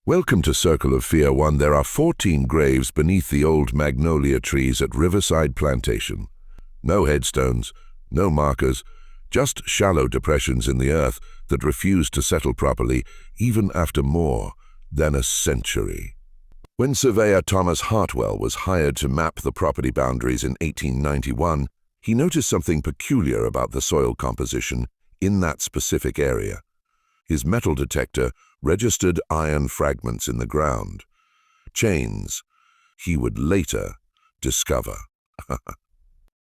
Welcome to Circle of Fear 1. There are 14 graves beneath the old magnolia trees at Riverside Plantation. No headstones, no markers, just shallow depressions in the earth that refuse to settle properly even after more than a century. When surveyor Thomas Hartwell was hired to map the property boundaries in 1891, he noticed something peculiar about the soil composition in that specific area. His metal detector registered iron fragments in the ground, chains he would later discover.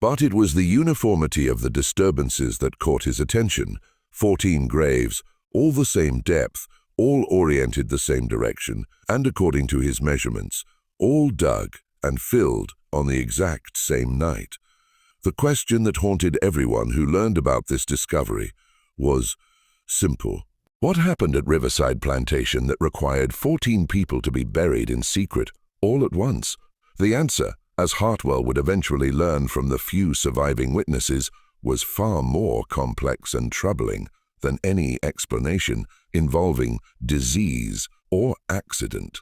But it was the uniformity of the disturbances that caught his attention. 14 graves, all the same depth, all oriented the same direction, and according to his measurements, all dug and filled on the exact same night. The question that haunted everyone who learned about this discovery was simple. What happened at Riverside Plantation that required 14 people to be buried in secret all at once? The answer, as Hartwell would eventually learn from the few surviving witnesses, was far more complex and troubling than any explanation involving disease or accident.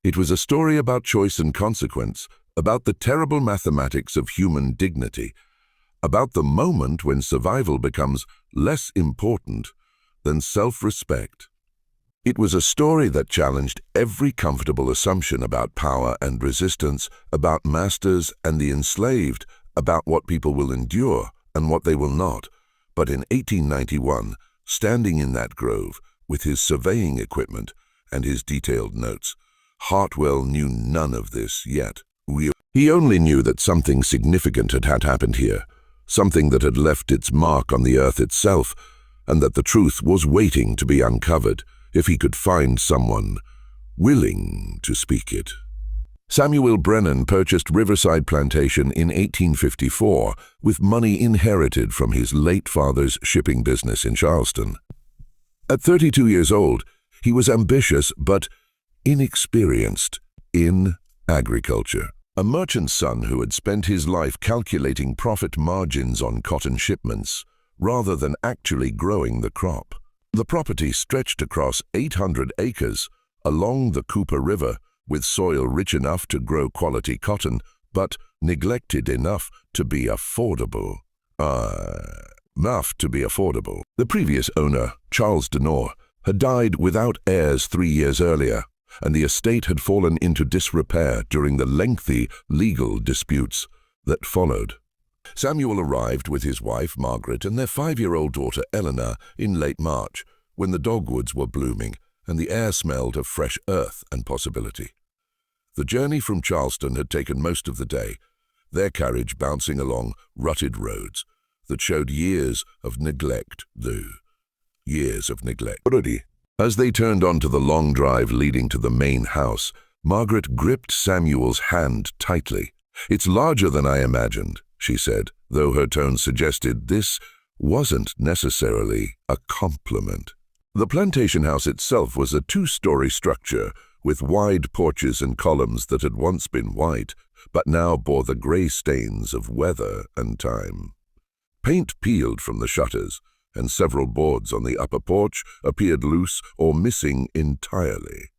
It was a story about choice and consequence, about the terrible mathematics of human dignity, about the moment when survival becomes less important than self-respect. It was a story that challenged every comfortable assumption about power and resistance, about masters and the enslaved, about what people will endure and what they will not. But in 1891, standing in that grove with his surveying equipment and his detailed notes, Hartwell knew none of this yet. He only knew that something significant had happened here, something that had left its mark on the earth itself, and that the truth was waiting to be uncovered if he could find someone willing to speak it. Samuel Brennan purchased Riverside Plantation in 1854 with money inherited from his late father's shipping business in Charleston. At 32 years old, he was ambitious but inexperienced in agriculture. A merchant's son who had spent his life calculating profit margins on cotton shipments rather than actually growing the crop. The property stretched across 800 acres along the Cooper River, with soil rich enough to grow quality cotton, but neglected enough to be affordable. The previous owner, Charles Denore, had died without heirs 3 years earlier, and the estate had fallen into disrepair during the lengthy legal disputes that followed. Samuel arrived with his wife, Margaret, and their 5-year-old daughter, Eleanor, in late March, when the dogwoods were blooming and the air smelled of fresh earth and possibility. The journey from Charleston had taken most of the day, their carriage bouncing along rutted roads that showed years of neglect. As they turned onto the long drive leading to the main house, Margaret gripped Samuel's hand tightly. "It's larger than I imagined," she said, though her tone suggested this wasn't necessarily a compliment. The plantation house itself was a 2-story structure with wide porches and columns that had once been white, but now bore the gray stains of weather and time. Paint peeled from the shutters, and several boards on the upper porch appeared loose or missing entirely.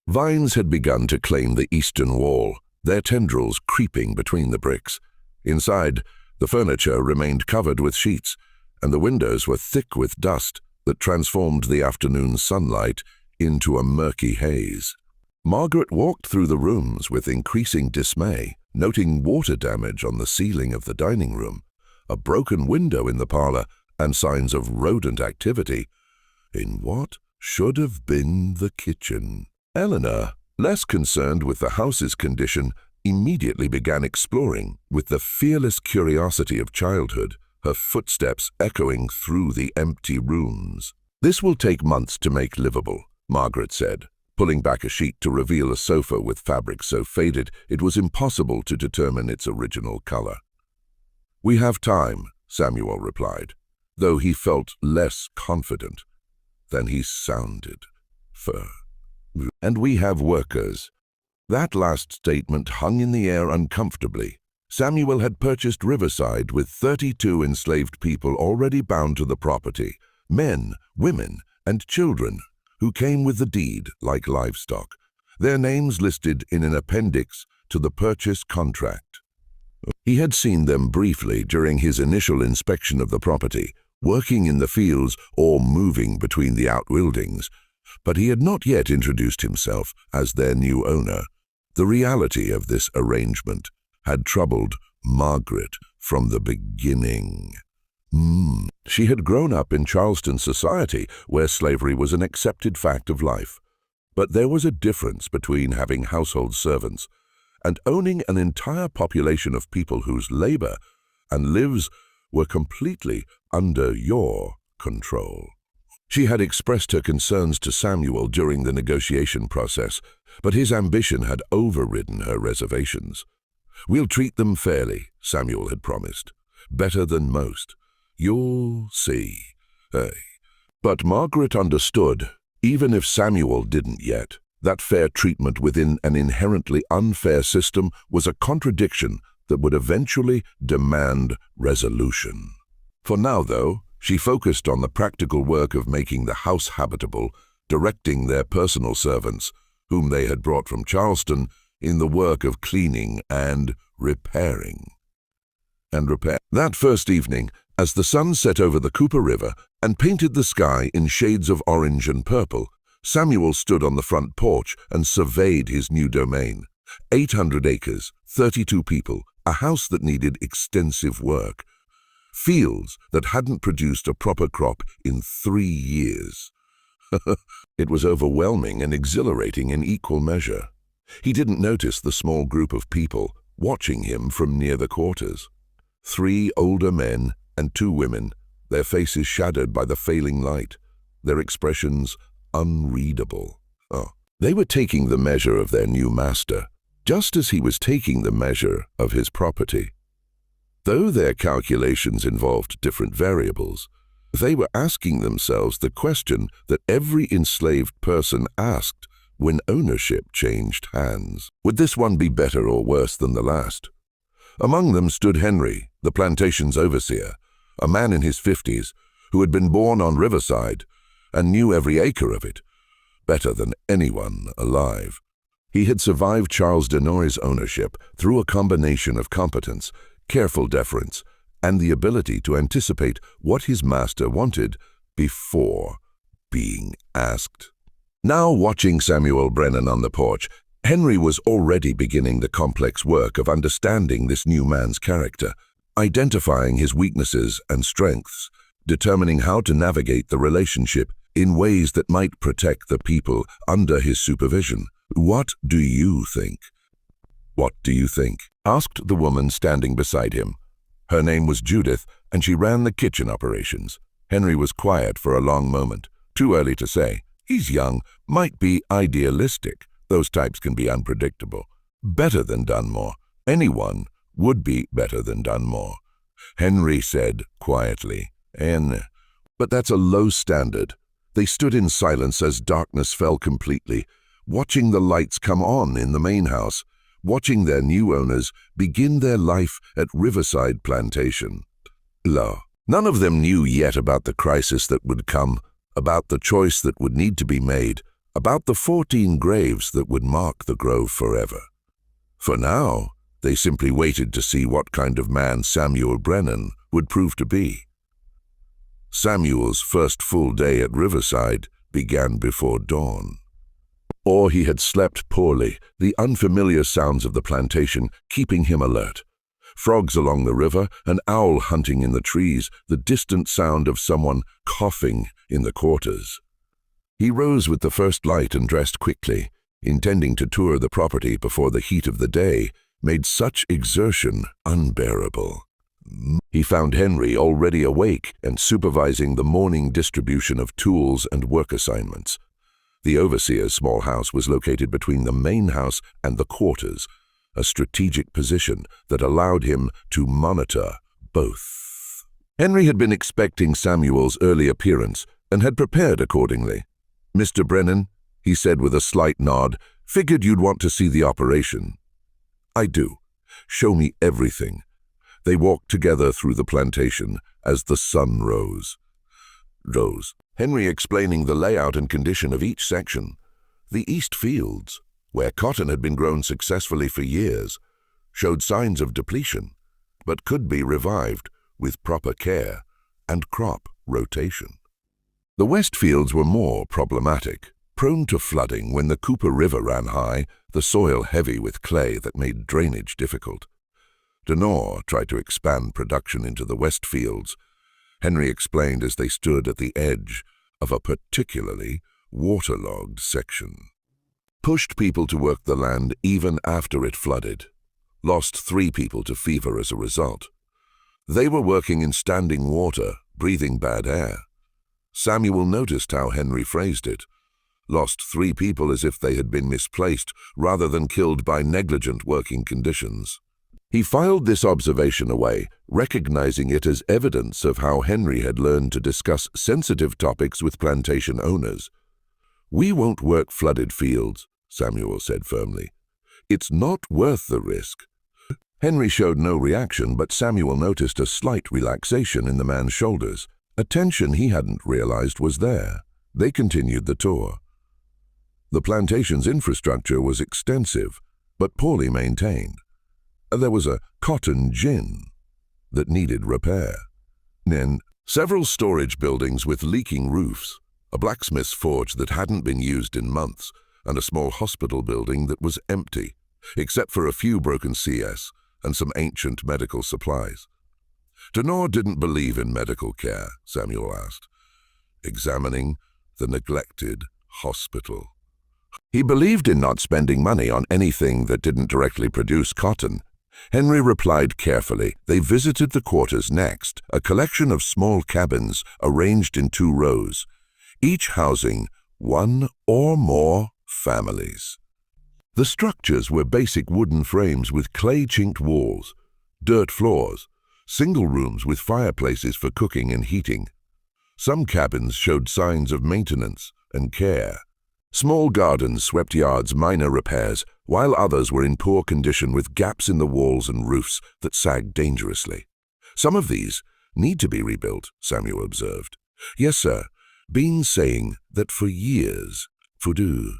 Vines had begun to claim the eastern wall, their tendrils creeping between the bricks. Inside, the furniture remained covered with sheets, and the windows were thick with dust that transformed the afternoon sunlight into a murky haze. Margaret walked through the rooms with increasing dismay, noting water damage on the ceiling of the dining room, a broken window in the parlor, and signs of rodent activity in what should have been the kitchen. Eleanor, less concerned with the house's condition, immediately began exploring with the fearless curiosity of childhood, her footsteps echoing through the empty rooms. "This will take months to make livable," Margaret said, pulling back a sheet to reveal a sofa with fabric so faded it was impossible to determine its original color. "We have time," Samuel replied, though he felt less confident than he sounded. "And we have workers." That last statement hung in the air uncomfortably. Samuel had purchased Riverside with 32 enslaved people already bound to the property, men, women, and children. who came with the deed like livestock, their names listed in an appendix to the purchase contract. He had seen them briefly during his initial inspection of the property, working in the fields or moving between the outbuildings, but he had not yet introduced himself as their new owner. The reality of this arrangement had troubled Margaret from the beginning. She had grown up in Charleston society, where slavery was an accepted fact of life. But there was a difference between having household servants and owning an entire population of people whose labor and lives were completely under your control. She had expressed her concerns to Samuel during the negotiation process, but his ambition had overridden her reservations. "We'll treat them fairly," Samuel had promised. "Better than most. You'll see." But Margaret understood, even if Samuel didn't yet, that fair treatment within an inherently unfair system was a contradiction that would eventually demand resolution. For now, though, she focused on the practical work of making the house habitable, directing their personal servants, whom they had brought from Charleston, in the work of cleaning and repairing. That first evening, as the sun set over the Cooper River and painted the sky in shades of orange and purple, Samuel stood on the front porch and surveyed his new domain. 800 acres, 32 people, a house that needed extensive work. Fields that hadn't produced a proper crop in 3 years. It was overwhelming and exhilarating in equal measure. He didn't notice the small group of people watching him from near the quarters. 3 older men and 2 women, their faces shadowed by the failing light, their expressions unreadable. They were taking the measure of their new master, just as he was taking the measure of his property. Though their calculations involved different variables, they were asking themselves the question that every enslaved person asked when ownership changed hands. Would this one be better or worse than the last? Among them stood Henry, the plantation's overseer, a man in his 50s who had been born on Riverside and knew every acre of it, better than anyone alive. He had survived Charles Denoy's ownership through a combination of competence, careful deference, and the ability to anticipate what his master wanted before being asked. Now, watching Samuel Brennan on the porch, Henry was already beginning the complex work of understanding this new man's character, identifying his weaknesses and strengths, determining how to navigate the relationship in ways that might protect the people under his supervision. "What do you think?" "What do you think?" asked the woman standing beside him. Her name was Judith, and she ran the kitchen operations. Henry was quiet for a long moment. Too early to say. He's young, might be idealistic. Those types can be unpredictable. Better than Dunmore. Anyone would be better than Dunmore. Henry said quietly, But that's a low standard." They stood in silence as darkness fell completely, watching the lights come on in the main house, watching their new owners begin their life at Riverside Plantation. None of them knew yet about the crisis that would come, about the choice that would need to be made, about the 14 graves that would mark the grove forever. For now, they simply waited to see what kind of man Samuel Brennan would prove to be. Samuel's first full day at Riverside began before dawn. Or he had slept poorly, the unfamiliar sounds of the plantation keeping him alert. Frogs along the river, an owl hunting in the trees, the distant sound of someone coughing in the quarters. He rose with the first light and dressed quickly, intending to tour the property before the heat of the day made such exertion unbearable. He found Henry already awake and supervising the morning distribution of tools and work assignments. The overseer's small house was located between the main house and the quarters, a strategic position that allowed him to monitor both. Henry had been expecting Samuel's early appearance and had prepared accordingly. "Mr. Brennan," he said with a slight nod, "figured you'd want to see the operation." "I do. Show me everything." They walked together through the plantation as the sun rose. Henry explaining the layout and condition of each section. The east fields, where cotton had been grown successfully for years, showed signs of depletion, but could be revived with proper care and crop rotation. The west fields were more problematic, prone to flooding when the Cooper River ran high, the soil heavy with clay that made drainage difficult. Denor tried to expand production into the west fields, Henry explained as they stood at the edge of a particularly waterlogged section. Pushed people to work the land even after it flooded. Lost 3 people to fever as a result. They were working in standing water, breathing bad air. Samuel noticed how Henry phrased it. Lost 3 people as if they had been misplaced rather than killed by negligent working conditions. He filed this observation away, recognizing it as evidence of how Henry had learned to discuss sensitive topics with plantation owners. "We won't work flooded fields," Samuel said firmly. "It's not worth the risk." Henry showed no reaction, but Samuel noticed a slight relaxation in the man's shoulders, a tension he hadn't realized was there. They continued the tour. The plantation's infrastructure was extensive, but poorly maintained. There was a cotton gin that needed repair. Then, several storage buildings with leaking roofs, a blacksmith's forge that hadn't been used in months, and a small hospital building that was empty, except for a few broken CS and some ancient medical supplies. Denor didn't believe in medical care, Samuel asked, examining the neglected hospital. He believed in not spending money on anything that didn't directly produce cotton. Henry replied carefully. They visited the quarters next, a collection of small cabins arranged in 2 rows, each housing 1 or more families. The structures were basic wooden frames with clay-chinked walls, dirt floors, single rooms with fireplaces for cooking and heating. Some cabins showed signs of maintenance and care. Small gardens swept yards, minor repairs, while others were in poor condition with gaps in the walls and roofs that sagged dangerously. "Some of these need to be rebuilt," Samuel observed. "Yes, sir. Been saying that for years. Fudu."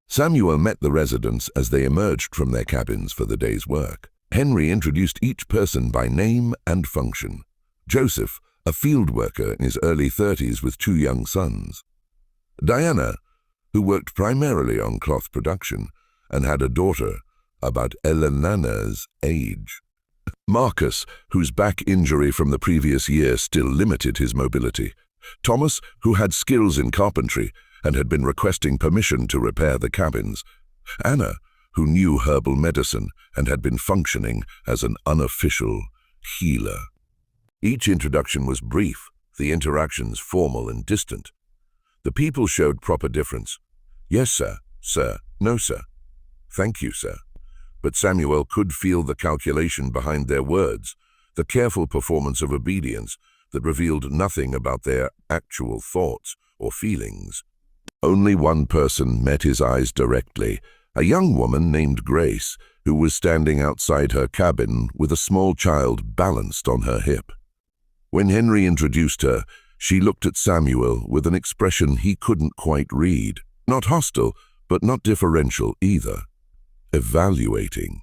Samuel met the residents as they emerged from their cabins for the day's work. Henry introduced each person by name and function. Joseph, a field worker in his early 30s with 2 young sons. Diana, who worked primarily on cloth production and had a daughter about Elenana's age. Marcus, whose back injury from the previous year still limited his mobility. Thomas, who had skills in carpentry and had been requesting permission to repair the cabins. Anna, who knew herbal medicine and had been functioning as an unofficial healer. Each introduction was brief, the interactions formal and distant. The people showed proper difference. "Yes, sir. Sir. No, sir. Thank you, sir." But Samuel could feel the calculation behind their words, the careful performance of obedience that revealed nothing about their actual thoughts or feelings. Only one person met his eyes directly, a young woman named Grace, who was standing outside her cabin with a small child balanced on her hip. When Henry introduced her, she looked at Samuel with an expression he couldn't quite read. Not hostile, but not differential either. Evaluating.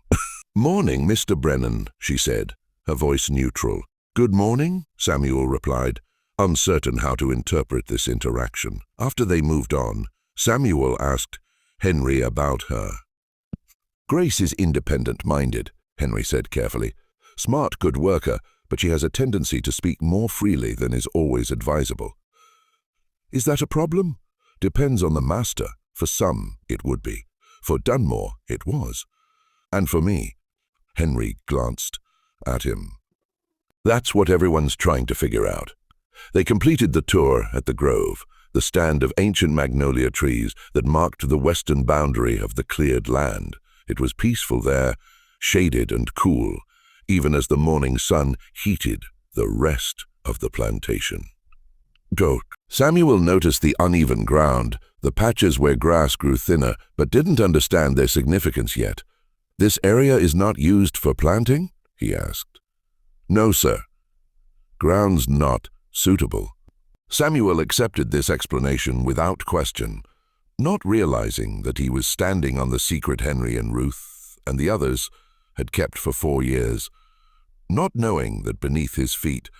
"Morning, Mr. Brennan," she said, her voice neutral. "Good morning," Samuel replied, uncertain how to interpret this interaction. After they moved on, Samuel asked Henry about her. "Grace is independent-minded," Henry said carefully. "Smart, good worker, but she has a tendency to speak more freely than is always advisable." "Is that a problem?" "Depends on the master. For some, it would be. For Dunmore, it was. And for me." Henry glanced at him. "That's what everyone's trying to figure out." They completed the tour at the Grove, the stand of ancient magnolia trees that marked the western boundary of the cleared land. It was peaceful there, shaded and cool, even as the morning sun heated the rest of the plantation. Samuel noticed the uneven ground, the patches where grass grew thinner, but didn't understand their significance yet. "This area is not used for planting?" he asked. "No, sir. Ground's not suitable." Samuel accepted this explanation without question, not realizing that he was standing on the secret Henry and Ruth and the others had kept for 4 years, not knowing that beneath his feet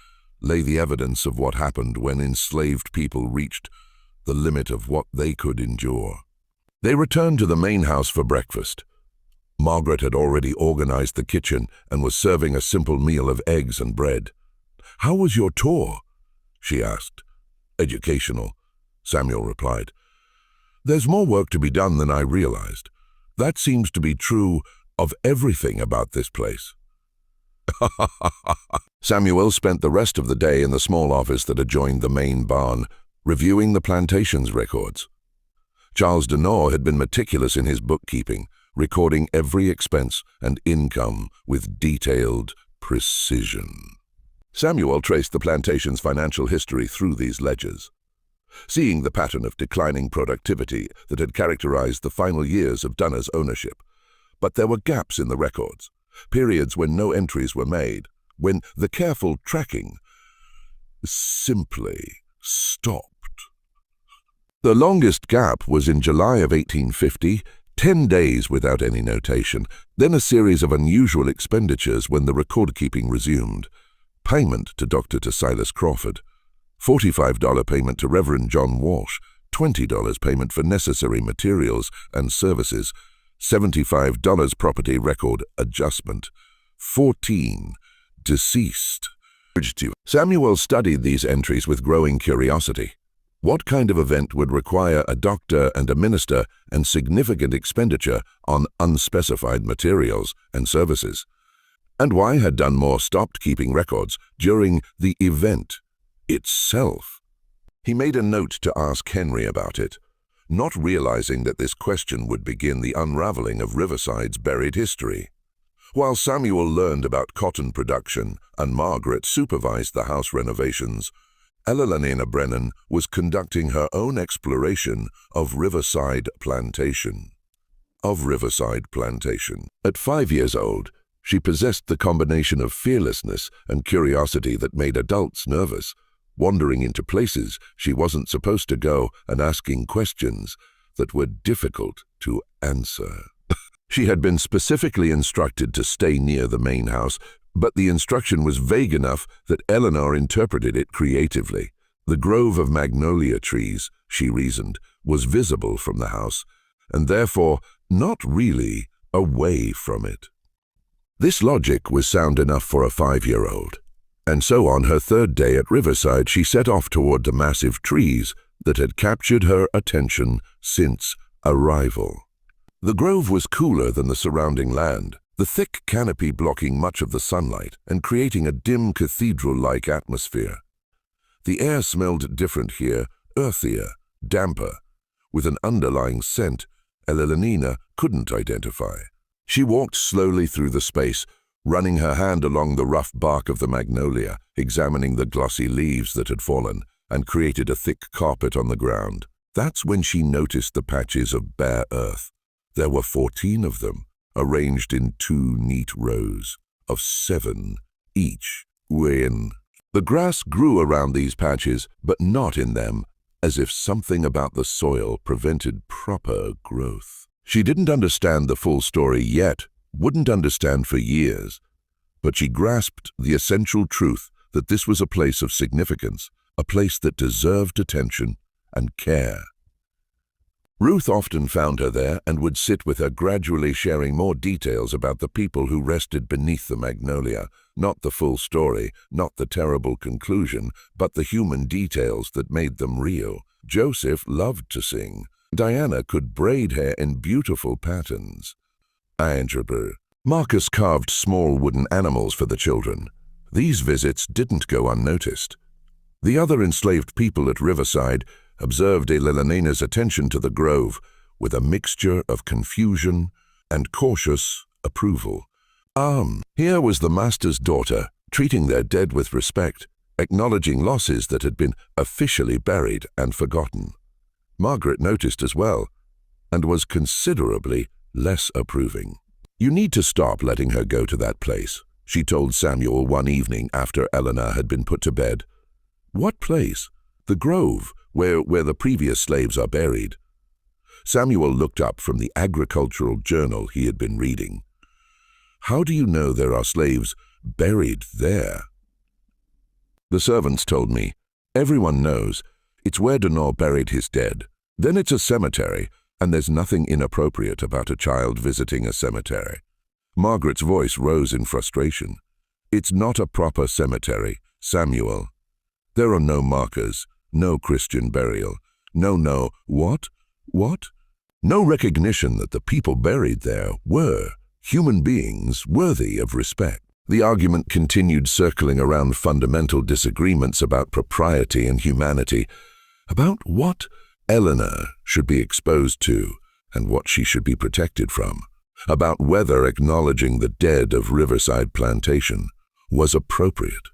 lay the evidence of what happened when enslaved people reached the limit of what they could endure. They returned to the main house for breakfast. Margaret had already organized the kitchen and was serving a simple meal of eggs and bread. "How was your tour?" she asked. "Educational," Samuel replied. "There's more work to be done than I realized. That seems to be true of everything about this place." Samuel spent the rest of the day in the small office that adjoined the main barn, reviewing the plantation's records. Charles Denore had been meticulous in his bookkeeping, recording every expense and income with detailed precision. Samuel traced the plantation's financial history through these ledgers, seeing the pattern of declining productivity that had characterized the final years of Dunner's ownership. But there were gaps in the records, periods when no entries were made, when the careful tracking simply stopped. The longest gap was in July of 1850, 10 days without any notation, then a series of unusual expenditures when the record-keeping resumed. Payment to Dr. Silas Crawford, $45 payment to Reverend John Walsh, $20 payment for necessary materials and services, $75 property record adjustment, 14 deceased. Samuel studied these entries with growing curiosity. What kind of event would require a doctor and a minister and significant expenditure on unspecified materials and services? And why had Dunmore stopped keeping records during the event itself? He made a note to ask Henry about it, not realizing that this question would begin the unraveling of Riverside's buried history. While Samuel learned about cotton production and Margaret supervised the house renovations, Elenina Brennan was conducting her own exploration of Riverside Plantation. At 5 years old, she possessed the combination of fearlessness and curiosity that made adults nervous, wandering into places she wasn't supposed to go and asking questions that were difficult to answer. She had been specifically instructed to stay near the main house, but the instruction was vague enough that Eleanor interpreted it creatively. The grove of magnolia trees, she reasoned, was visible from the house, and therefore not really away from it. This logic was sound enough for a 5-year-old. And so on her 3rd day at Riverside, she set off toward the massive trees that had captured her attention since arrival. The grove was cooler than the surrounding land, the thick canopy blocking much of the sunlight and creating a dim cathedral-like atmosphere. The air smelled different here, earthier, damper, with an underlying scent Elenina couldn't identify. She walked slowly through the space, running her hand along the rough bark of the magnolia, examining the glossy leaves that had fallen and created a thick carpet on the ground. That's when she noticed the patches of bare earth. There were 14 of them, arranged in 2 neat rows of 7 each. The grass grew around these patches, but not in them, as if something about the soil prevented proper growth. She didn't understand the full story yet, wouldn't understand for years, but she grasped the essential truth that this was a place of significance, a place that deserved attention and care. Ruth often found her there and would sit with her, gradually sharing more details about the people who rested beneath the magnolia. Not the full story, not the terrible conclusion, but the human details that made them real. Joseph loved to sing. Diana could braid hair in beautiful patterns. Marcus carved small wooden animals for the children. These visits didn't go unnoticed. The other enslaved people at Riverside observed Elenina's attention to the grove with a mixture of confusion and cautious approval. Here was the master's daughter, treating their dead with respect, acknowledging losses that had been officially buried and forgotten. Margaret noticed as well, and was considerably less approving. "You need to stop letting her go to that place," she told Samuel one evening after Eleanor had been put to bed. "What place?" The grove, where the previous slaves are buried. Samuel looked up from the agricultural journal he had been reading. How do you know there are slaves buried there? The servants told me. Everyone knows. It's where Donor buried his dead. Then it's a cemetery, and there's nothing inappropriate about a child visiting a cemetery. Margaret's voice rose in frustration. It's not a proper cemetery, Samuel. There are no markers, no Christian burial, no, what? No recognition that the people buried there were human beings worthy of respect. The argument continued circling around fundamental disagreements about propriety and humanity, about what Eleanor should be exposed to and what she should be protected from, about whether acknowledging the dead of Riverside Plantation was appropriate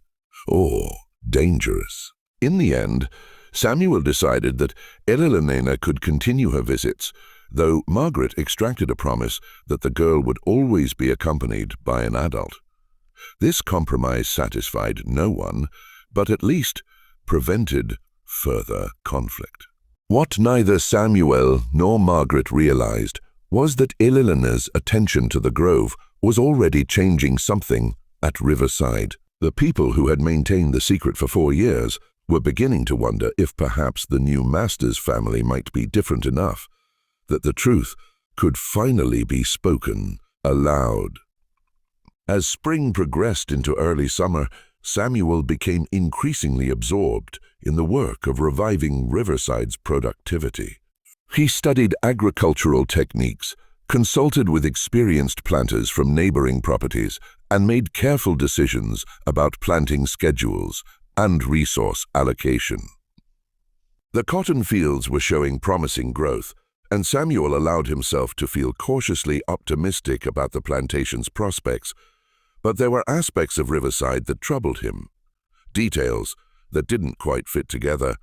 or dangerous. In the end, Samuel decided that Eleanor could continue her visits, though Margaret extracted a promise that the girl would always be accompanied by an adult. This compromise satisfied no one, but at least prevented further conflict. What neither Samuel nor Margaret realized was that Eleanor's attention to the grove was already changing something at Riverside. The people who had maintained the secret for 4 years were beginning to wonder if perhaps the new master's family might be different enough that the truth could finally be spoken aloud. As spring progressed into early summer, Samuel became increasingly absorbed in the work of reviving Riverside's productivity. He studied agricultural techniques, consulted with experienced planters from neighboring properties, and made careful decisions about planting schedules and resource allocation. The cotton fields were showing promising growth, and Samuel allowed himself to feel cautiously optimistic about the plantation's prospects. But there were aspects of Riverside that troubled him, details that didn't quite fit together,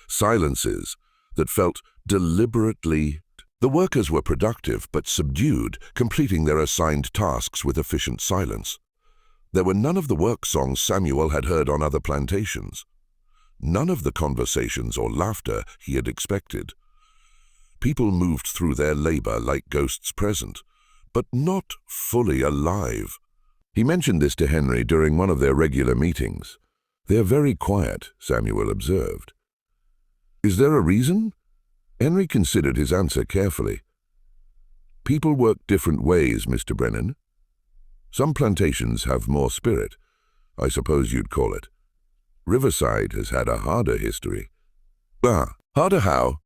silences that felt deliberately. The workers were productive but subdued, completing their assigned tasks with efficient silence. There were none of the work songs Samuel had heard on other plantations, none of the conversations or laughter he had expected. People moved through their labor like ghosts present, but not fully alive. He mentioned this to Henry during one of their regular meetings. "They're very quiet," Samuel observed. "Is there a reason?" Henry considered his answer carefully. "People work different ways, Mr. Brennan. Some plantations have more spirit, I suppose you'd call it. Riverside has had a harder history." Harder how?"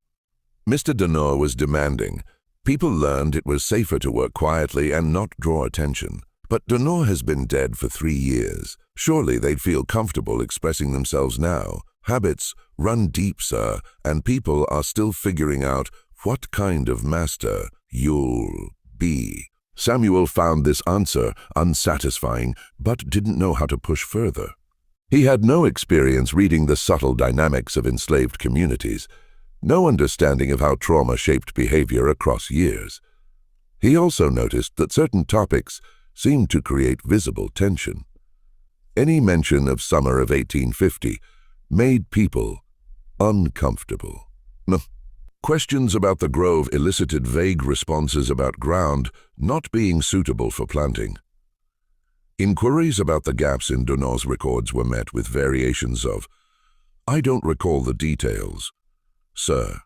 Mr. Donor was demanding. People learned it was safer to work quietly and not draw attention. But Donor has been dead for 3 years. Surely they'd feel comfortable expressing themselves now. Habits run deep, sir, and people are still figuring out what kind of master you'll be. Samuel found this answer unsatisfying, but didn't know how to push further. He had no experience reading the subtle dynamics of enslaved communities, no understanding of how trauma shaped behavior across years. He also noticed that certain topics seemed to create visible tension. Any mention of summer of 1850 made people uncomfortable. Questions about the grove elicited vague responses about ground not being suitable for planting. Inquiries about the gaps in Donor's records were met with variations of, "I don't recall the details, sir."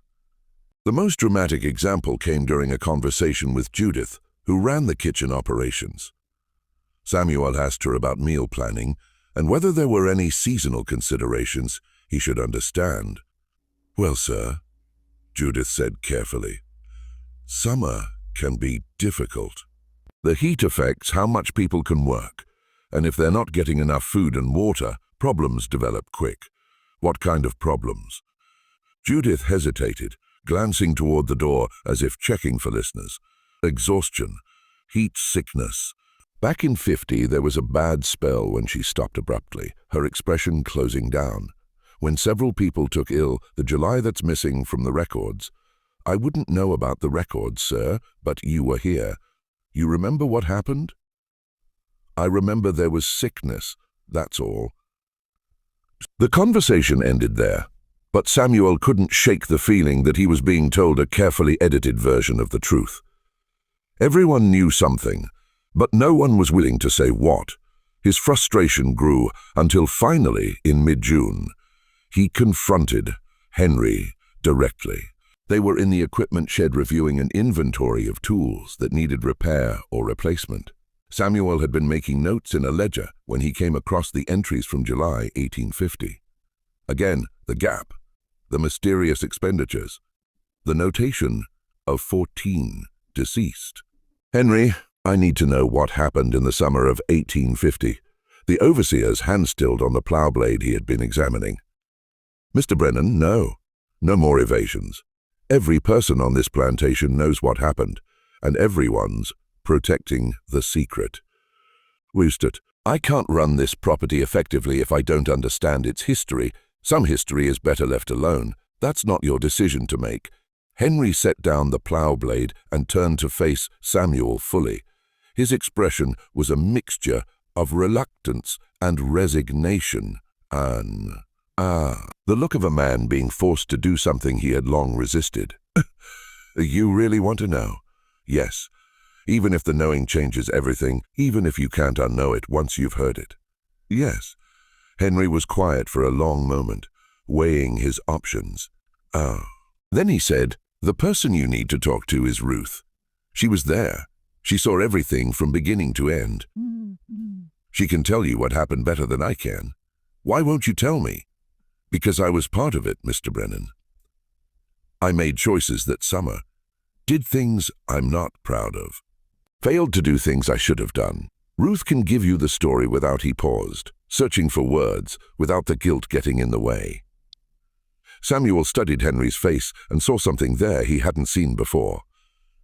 The most dramatic example came during a conversation with Judith, who ran the kitchen operations. Samuel asked her about meal planning and whether there were any seasonal considerations he should understand. "Well, sir," Judith said carefully, "summer can be difficult. The heat affects how much people can work, and if they're not getting enough food and water, problems develop quick." "What kind of problems?" Judith hesitated, glancing toward the door as if checking for listeners. "Exhaustion, heat sickness." Back in 50, there was a bad spell when she stopped abruptly, her expression closing down. "When several people took ill, the July that's missing from the records. I wouldn't know about the records, sir, but you were here. You remember what happened?" "I remember there was sickness, that's all." The conversation ended there, But Samuel couldn't shake the feeling that he was being told a carefully edited version of the truth. Everyone knew something, but no one was willing to say what. His frustration grew until finally, in mid-June, he confronted Henry directly. They were in the equipment shed reviewing an inventory of tools that needed repair or replacement. Samuel had been making notes in a ledger when he came across the entries from July 1850. Again, the gap, the mysterious expenditures, the notation of 14 deceased. "Henry, I need to know what happened in the summer of 1850. The overseer's hand-stilled on the plough blade he had been examining. "Mr. Brennan, no more evasions. Every person on this plantation knows what happened, and everyone's protecting the secret." "Woostet, I can't run this property effectively if I don't understand its history. Some history is better left alone. That's not your decision to make." Henry set down the plough blade and turned to face Samuel fully. His expression was a mixture of reluctance and resignation. The look of a man being forced to do something he had long resisted. "You really want to know?" "Yes. Even if the knowing changes everything, even if you can't unknow it once you've heard it." "Yes." Henry was quiet for a long moment, weighing his options. Then he said, "The person you need to talk to is Ruth. She was there. She saw everything from beginning to end. She can tell you what happened better than I can." "Why won't you tell me?" "Because I was part of it, Mr. Brennan. I made choices that summer, did things I'm not proud of, failed to do things I should have done." Ruth can give you the story without he paused, searching for words, without the guilt getting in the way. Samuel studied Henry's face and saw something there he hadn't seen before.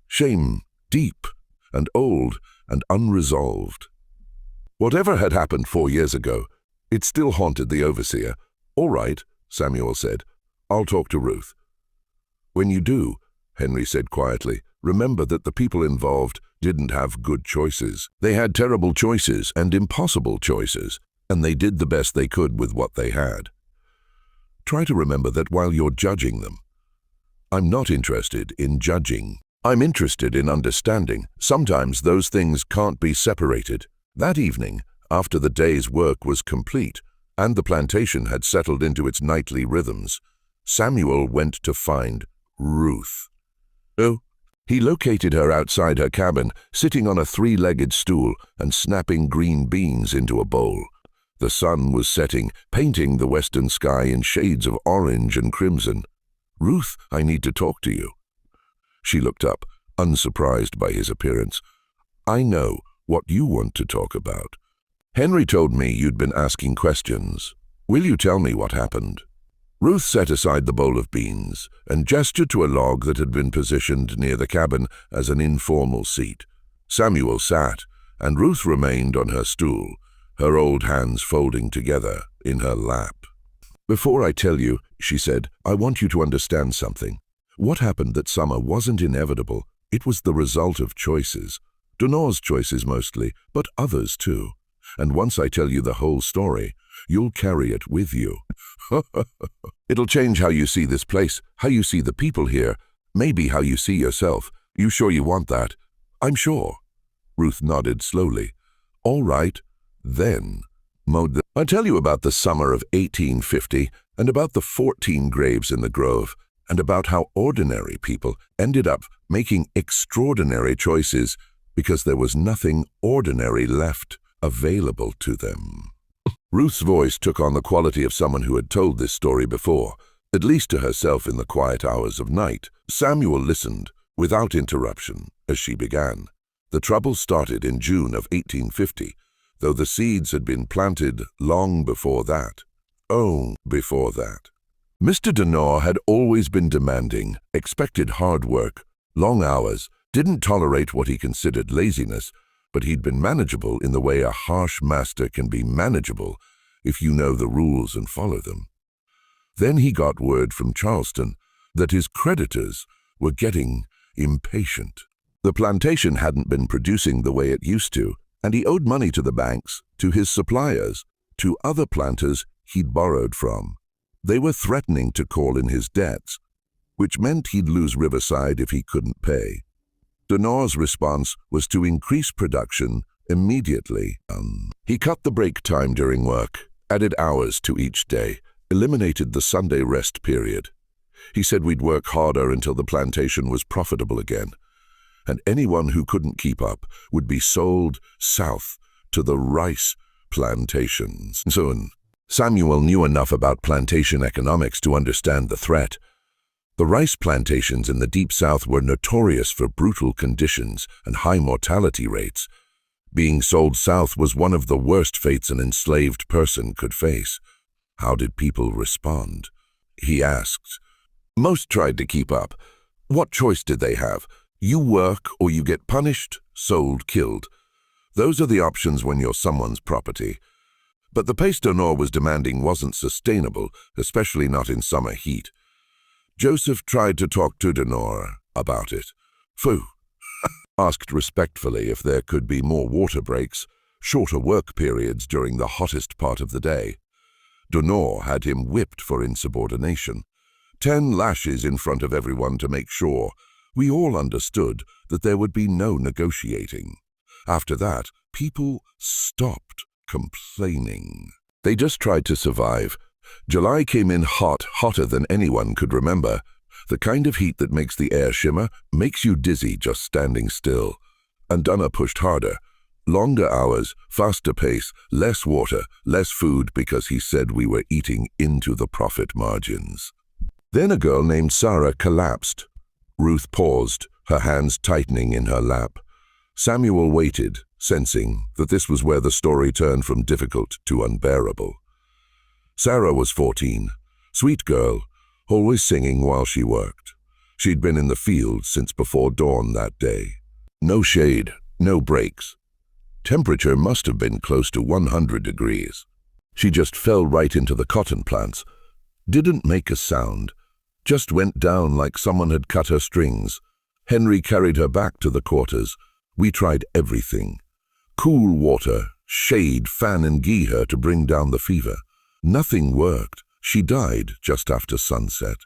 Shame, deep and old and unresolved. Whatever had happened 4 years ago, it still haunted the overseer. "All right," Samuel said. "I'll talk to Ruth." "When you do," Henry said quietly, "remember that the people involved didn't have good choices. They had terrible choices and impossible choices, and they did the best they could with what they had. Try to remember that while you're judging them. I'm not interested in judging. I'm interested in understanding. Sometimes those things can't be separated." That evening, after the day's work was complete, and the plantation had settled into its nightly rhythms, Samuel went to find Ruth. He located her outside her cabin, sitting on a 3-legged stool and snapping green beans into a bowl. The sun was setting, painting the western sky in shades of orange and crimson. "Ruth, I need to talk to you." She looked up, unsurprised by his appearance. "I know what you want to talk about. Henry told me you'd been asking questions. Will you tell me what happened?" Ruth set aside the bowl of beans and gestured to a log that had been positioned near the cabin as an informal seat. Samuel sat, and Ruth remained on her stool, her old hands folding together in her lap. "Before I tell you," she said, "I want you to understand something. What happened that summer wasn't inevitable. It was the result of choices. Donor's choices mostly, but others too. And once I tell you the whole story, you'll carry it with you. It'll change how you see this place, how you see the people here, maybe how you see yourself. You sure you want that?" "I'm sure." Ruth nodded slowly. "All right, then." "I'll tell you about the summer of 1850 and about the 14 graves in the grove and about how ordinary people ended up making extraordinary choices because there was nothing ordinary left available to them." Ruth's voice took on the quality of someone who had told this story before, at least to herself in the quiet hours of night. Samuel listened, without interruption, as she began. The trouble started in June of 1850, though the seeds had been planted long before that. Oh, before that. Mr. Donor had always been demanding, expected hard work, long hours, didn't tolerate what he considered laziness, but he'd been manageable in the way a harsh master can be manageable if you know the rules and follow them. Then he got word from Charleston that his creditors were getting impatient. The plantation hadn't been producing the way it used to, and he owed money to the banks, to his suppliers, to other planters he'd borrowed from. They were threatening to call in his debts, which meant he'd lose Riverside if he couldn't pay. Denor's response was to increase production immediately. He cut the break time during work, added hours to each day, eliminated the Sunday rest period. He said we'd work harder until the plantation was profitable again, and anyone who couldn't keep up would be sold south to the rice plantations. Soon, Samuel knew enough about plantation economics to understand the threat. The rice plantations in the Deep South were notorious for brutal conditions and high mortality rates. Being sold south was one of the worst fates an enslaved person could face. How did people respond? He asked. Most tried to keep up. What choice did they have? You work or you get punished, sold, killed. Those are the options when you're someone's property. But the pace Denor was demanding wasn't sustainable, especially not in summer heat. Joseph tried to talk to Denor about it. Fu asked respectfully if there could be more water breaks, shorter work periods during the hottest part of the day. Denor had him whipped for insubordination. 10 lashes in front of everyone to make sure we all understood that there would be no negotiating. After that, people stopped complaining. They just tried to survive. July came in hot, hotter than anyone could remember. The kind of heat that makes the air shimmer, makes you dizzy just standing still. And Dunner pushed harder. Longer hours, faster pace, less water, less food because he said we were eating into the profit margins. Then a girl named Sarah collapsed. Ruth paused, her hands tightening in her lap. Samuel waited, sensing that this was where the story turned from difficult to unbearable. Sarah was 14, sweet girl, always singing while she worked. She'd been in the field since before dawn that day. No shade, no breaks. Temperature must have been close to 100 degrees. She just fell right into the cotton plants, didn't make a sound, just went down like someone had cut her strings. Henry carried her back to the quarters. We tried everything. Cool water, shade, fan and ghee her to bring down the fever. Nothing worked. She died just after sunset.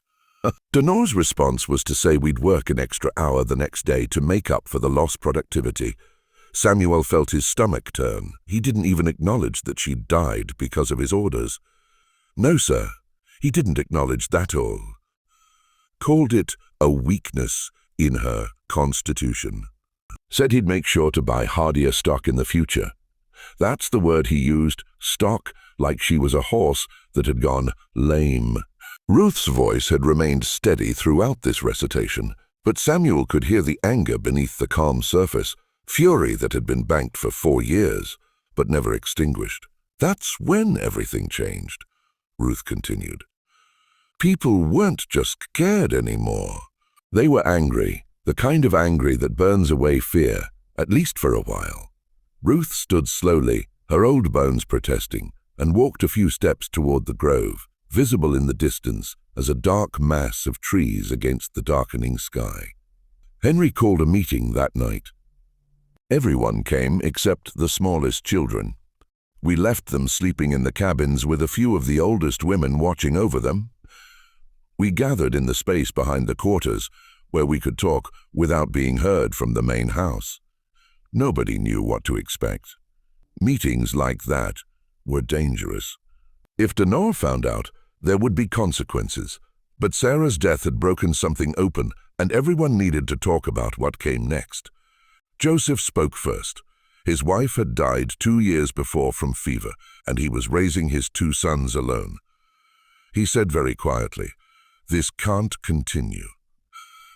Denor's response was to say we'd work an extra hour the next day to make up for the lost productivity. Samuel felt his stomach turn. He didn't even acknowledge that she'd died because of his orders. No, sir, he didn't acknowledge that all. Called it a weakness in her constitution. Said he'd make sure to buy hardier stock in the future. That's the word he used, stock, like she was a horse that had gone lame. Ruth's voice had remained steady throughout this recitation, but Samuel could hear the anger beneath the calm surface, fury that had been banked for 4 years, but never extinguished. That's when everything changed, Ruth continued. People weren't just scared anymore. They were angry, the kind of angry that burns away fear, at least for a while. Ruth stood slowly, her old bones protesting, and walked a few steps toward the grove, visible in the distance as a dark mass of trees against the darkening sky. Henry called a meeting that night. Everyone came except the smallest children. We left them sleeping in the cabins with a few of the oldest women watching over them. We gathered in the space behind the quarters, where we could talk without being heard from the main house. Nobody knew what to expect. Meetings like that were dangerous. If Denor found out, there would be consequences. But Sarah's death had broken something open, and everyone needed to talk about what came next. Joseph spoke first. His wife had died 2 years before from fever, and he was raising his 2 sons alone. He said very quietly, "This can't continue.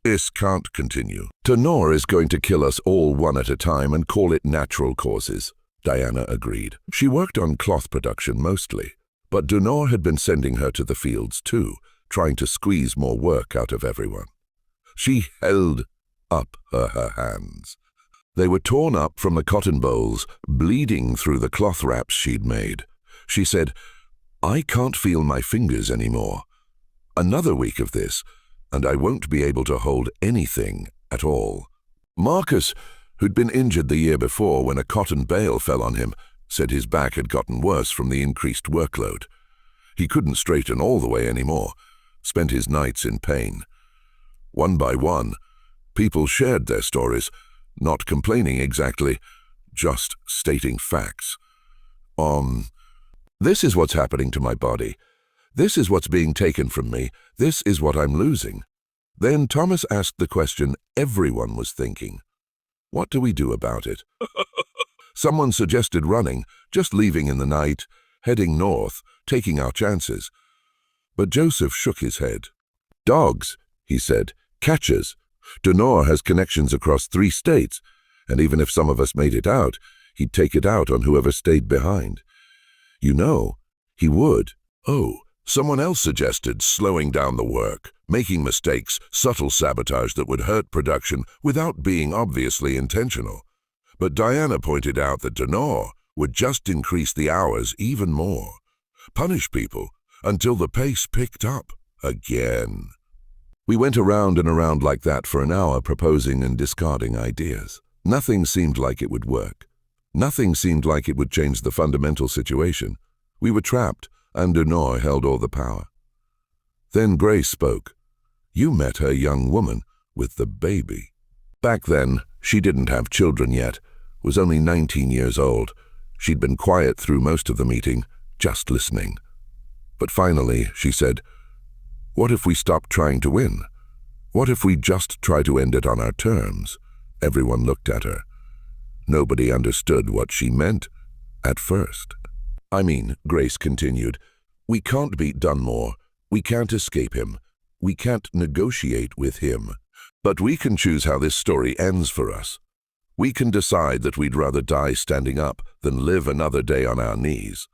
This can't continue. Denor is going to kill us all one at a time and call it natural causes." Diana agreed. She worked on cloth production mostly, but Denor had been sending her to the fields too, trying to squeeze more work out of everyone. She held up her hands. They were torn up from the cotton bolls, bleeding through the cloth wraps she'd made. She said, "I can't feel my fingers anymore. Another week of this, and I won't be able to hold anything at all." Marcus, who'd been injured the year before when a cotton bale fell on him, said his back had gotten worse from the increased workload. He couldn't straighten all the way anymore, spent his nights in pain. One by one, people shared their stories, not complaining exactly, just stating facts. This is what's happening to my body. This is what's being taken from me. This is what I'm losing. Then Thomas asked the question everyone was thinking. What do we do about it? Someone suggested running, just leaving in the night, heading north, taking our chances. But Joseph shook his head. Dogs, he said, catchers. Denor has connections across 3 states, and even if some of us made it out, he'd take it out on whoever stayed behind. You know, he would. Oh, someone else suggested slowing down the work, making mistakes, subtle sabotage that would hurt production without being obviously intentional. But Diana pointed out that Denor would just increase the hours even more, punish people until the pace picked up again. We went around and around like that for an hour, proposing and discarding ideas. Nothing seemed like it would work. Nothing seemed like it would change the fundamental situation. We were trapped, and Denor held all the power. Then Grace spoke. You met her young woman with the baby. Back then, she didn't have children yet, was only 19 years old. She'd been quiet through most of the meeting, just listening. But finally, she said, what if we stop trying to win? What if we just try to end it on our terms? Everyone looked at her. Nobody understood what she meant at first. I mean, Grace continued, we can't beat Dunmore. We can't escape him. We can't negotiate with him. But we can choose how this story ends for us. We can decide that we'd rather die standing up than live another day on our knees.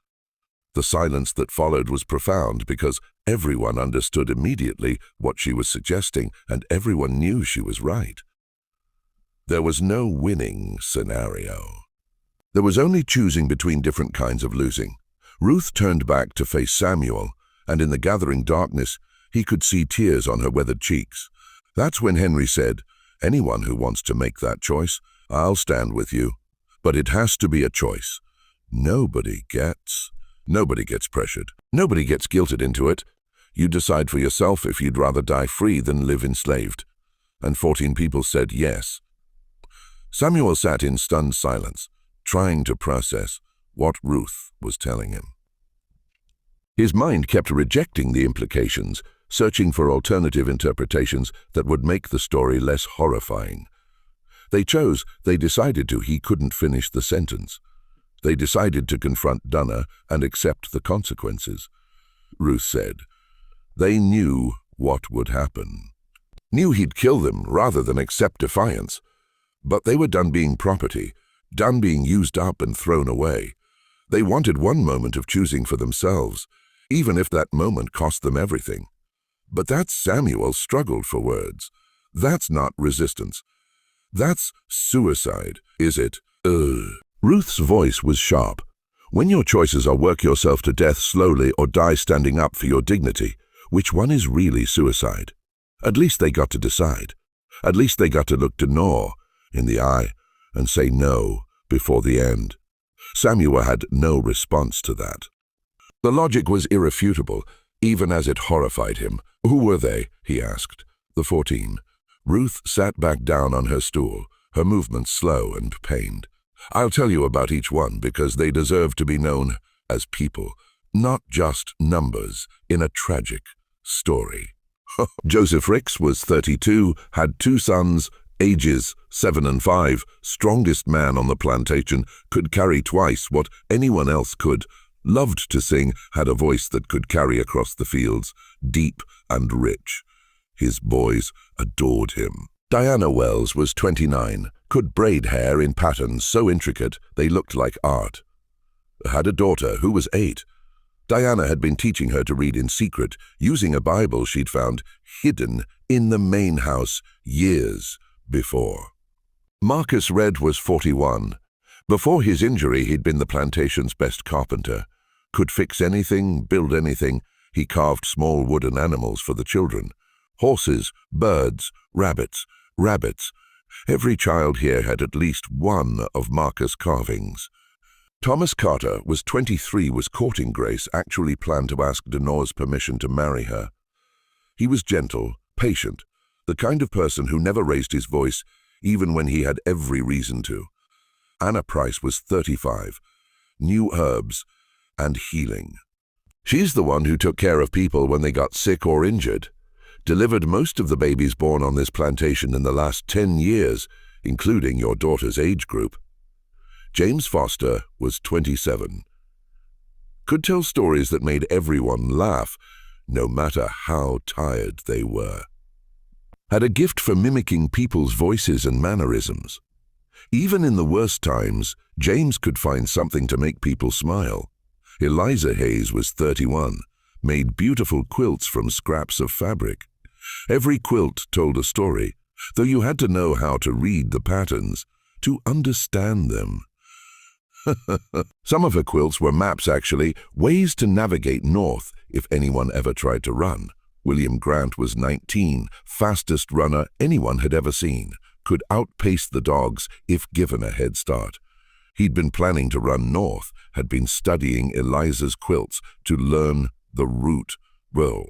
The silence that followed was profound because everyone understood immediately what she was suggesting, and everyone knew she was right. There was no winning scenario. There was only choosing between different kinds of losing. Ruth turned back to face Samuel, and in the gathering darkness, he could see tears on her weathered cheeks. That's when Henry said, anyone who wants to make that choice, I'll stand with you. But it has to be a choice. Nobody gets pressured. Nobody gets guilted into it. You decide for yourself if you'd rather die free than live enslaved. And 14 people said yes. Samuel sat in stunned silence, trying to process what Ruth was telling him. His mind kept rejecting the implications, searching for alternative interpretations that would make the story less horrifying. They decided he couldn't finish the sentence. They decided to confront Dunner and accept the consequences. Ruth said, they knew what would happen. Knew he'd kill them rather than accept defiance. But they were done being property, done being used up and thrown away. They wanted one moment of choosing for themselves, even if that moment cost them everything. But that Samuel struggled for words. That's not resistance. That's suicide, is it? Ruth's voice was sharp. When your choices are work yourself to death slowly or die standing up for your dignity, which one is really suicide? At least they got to decide. At least they got to look Denor in the eye and say no before the end. Samuel had no response to that. The logic was irrefutable, even as it horrified him. Who were they? He asked. The 14. Ruth sat back down on her stool, her movements slow and pained. I'll tell you about each one because they deserve to be known as people, not just numbers in a tragic story. Joseph Ricks was 32, had 2 sons, ages 7 and 5, strongest man on the plantation, could carry twice what anyone else could, loved to sing, had a voice that could carry across the fields, deep and rich. His boys adored him. Diana Wells was 29, could braid hair in patterns so intricate they looked like art. Had a daughter who was 8. Diana had been teaching her to read in secret, using a Bible she'd found hidden in the main house years before. Marcus Red was 41. Before his injury, he'd been the plantation's best carpenter. Could fix anything, build anything. He carved small wooden animals for the children. Horses, birds, rabbits. Every child here had at least one of Marcus' carvings. Thomas Carter was 23, was courting Grace, actually planned to ask Denor's permission to marry her. He was gentle, patient, the kind of person who never raised his voice, even when he had every reason to. Anna Price was 35, knew herbs and healing. She's the one who took care of people when they got sick or injured, delivered most of the babies born on this plantation in the last 10 years, including your daughter's age group. James Foster was 27. Could tell stories that made everyone laugh, no matter how tired they were. Had a gift for mimicking people's voices and mannerisms. Even in the worst times, James could find something to make people smile. Eliza Hayes was 31, made beautiful quilts from scraps of fabric. Every quilt told a story, though you had to know how to read the patterns, to understand them. Some of her quilts were maps, actually, ways to navigate north if anyone ever tried to run. William Grant was 19, fastest runner anyone had ever seen, could outpace the dogs if given a head start. He'd been planning to run north, had been studying Eliza's quilts to learn the route well.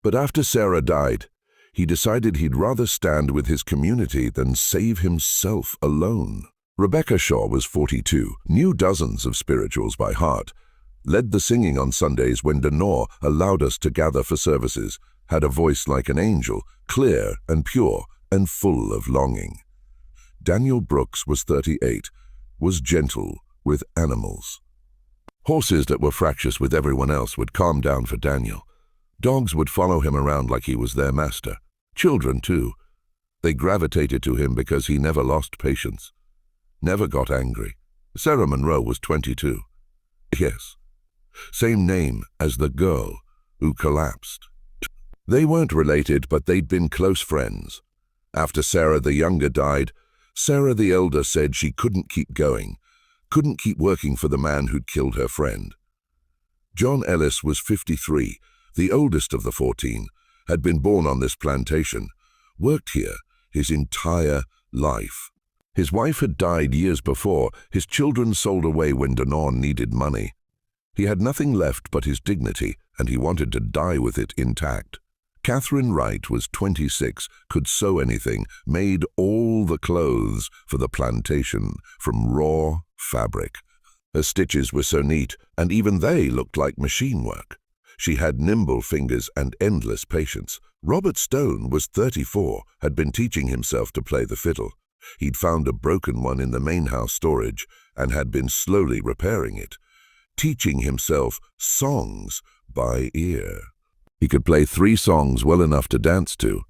But after Sarah died, he decided he'd rather stand with his community than save himself alone. Rebecca Shaw was 42, knew dozens of spirituals by heart, led the singing on Sundays when Denor allowed us to gather for services, had a voice like an angel, clear and pure and full of longing. Daniel Brooks was 38, was gentle with animals. Horses that were fractious with everyone else would calm down for Daniel. Dogs would follow him around like he was their master. Children, too. They gravitated to him because he never lost patience. Never got angry. Sarah Monroe was 22. Yes, same name as the girl who collapsed. They weren't related, but they'd been close friends. After Sarah the younger died, Sarah the elder said she couldn't keep going, couldn't keep working for the man who'd killed her friend. John Ellis was 53, the oldest of the 14, had been born on this plantation, worked here his entire life. His wife had died years before, his children sold away when Denor needed money. He had nothing left but his dignity, and he wanted to die with it intact. Catherine Wright was 26, could sew anything, made all the clothes for the plantation from raw fabric. Her stitches were so neat, and even they looked like machine work. She had nimble fingers and endless patience. Robert Stone was 34, had been teaching himself to play the fiddle. He'd found a broken one in the main house storage and had been slowly repairing it, teaching himself songs by ear. He could play 3 songs well enough to dance to.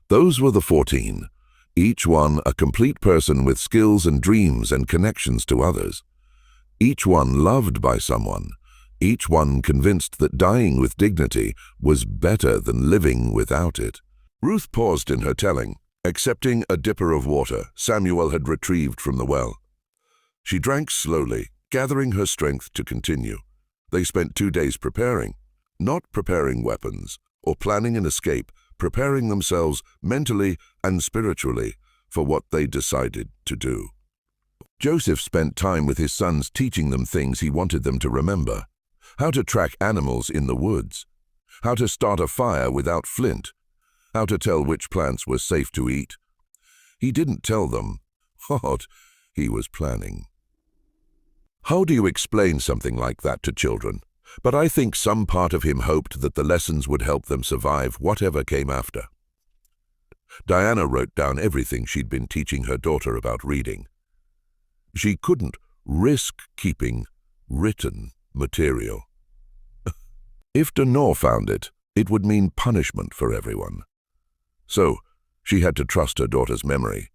Those were the 14, each one a complete person with skills and dreams and connections to others. Each one loved by someone, each one convinced that dying with dignity was better than living without it. Ruth paused in her telling, accepting a dipper of water Samuel had retrieved from the well. She drank slowly, gathering her strength to continue. They spent 2 days preparing, not preparing weapons or planning an escape, preparing themselves mentally and spiritually for what they decided to do. Joseph spent time with his sons teaching them things he wanted them to remember. How to track animals in the woods, how to start a fire without flint, how to tell which plants were safe to eat. He didn't tell them what he was planning. How do you explain something like that to children? But I think some part of him hoped that the lessons would help them survive whatever came after. Diana wrote down everything she'd been teaching her daughter about reading. She couldn't risk keeping written material. If Denor found it, it would mean punishment for everyone. So, she had to trust her daughter's memory.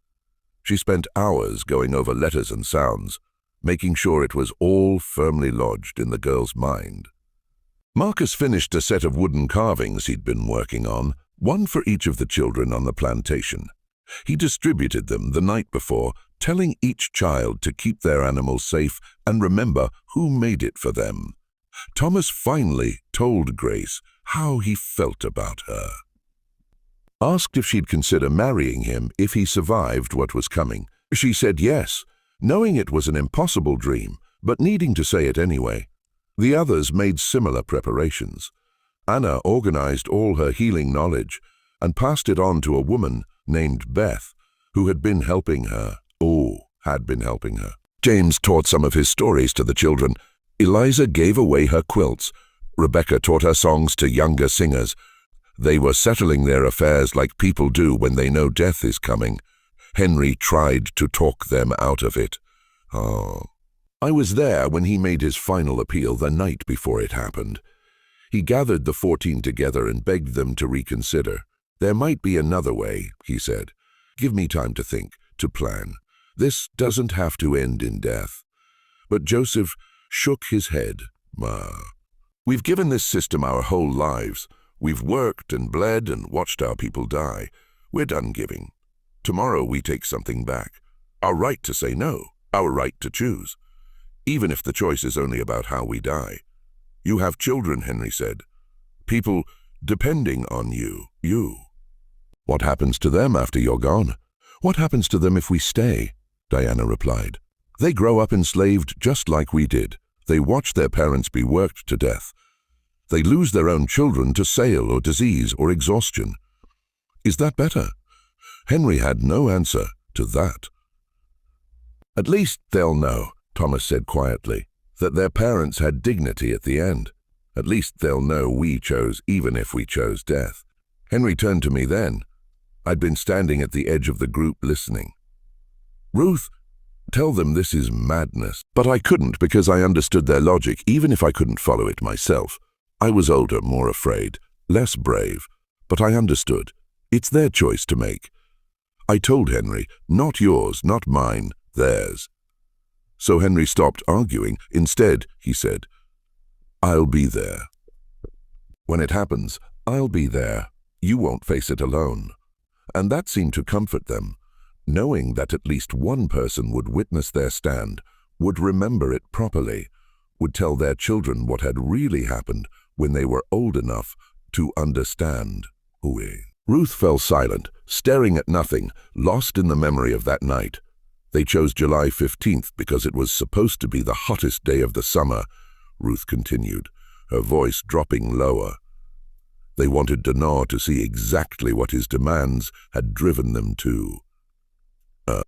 She spent hours going over letters and sounds, making sure it was all firmly lodged in the girl's mind. Marcus finished a set of wooden carvings he'd been working on, one for each of the children on the plantation. He distributed them the night before, telling each child to keep their animals safe and remember who made it for them. Thomas finally told Grace how he felt about her. Asked if she'd consider marrying him if he survived what was coming. She said yes, knowing it was an impossible dream, but needing to say it anyway. The others made similar preparations. Anna organized all her healing knowledge and passed it on to a woman named Beth, who had been helping her. James taught some of his stories to the children. Eliza gave away her quilts. Rebecca taught her songs to younger singers. They were settling their affairs like people do when they know death is coming. Henry tried to talk them out of it. I was there when he made his final appeal the night before it happened. He gathered the 14 together and begged them to reconsider. There might be another way, he said. Give me time to think, to plan. This doesn't have to end in death. But Joseph shook his head. We've given this system our whole lives. We've worked and bled and watched our people die. We're done giving. Tomorrow we take something back. Our right to say no, our right to choose. Even if the choice is only about how we die. You have children, Henry said. People depending on you. What happens to them after you're gone? What happens to them if we stay? Diana replied. They grow up enslaved just like we did. They watch their parents be worked to death. They lose their own children to sail or disease or exhaustion. Is that better? Henry had no answer to that. At least they'll know, Thomas said quietly, that their parents had dignity at the end. At least they'll know we chose even if we chose death. Henry turned to me then. I'd been standing at the edge of the group listening. Ruth, tell them this is madness. But I couldn't because I understood their logic, even if I couldn't follow it myself. I was older, more afraid, less brave, but I understood. It's their choice to make. I told Henry, not yours, not mine, theirs. So Henry stopped arguing. Instead, he said, I'll be there. When it happens, I'll be there. You won't face it alone. And that seemed to comfort them, knowing that at least one person would witness their stand, would remember it properly, would tell their children what had really happened when they were old enough to understand. Ruth fell silent, staring at nothing, lost in the memory of that night. They chose July 15th because it was supposed to be the hottest day of the summer, Ruth continued, her voice dropping lower. They wanted Denard to see exactly what his demands had driven them to.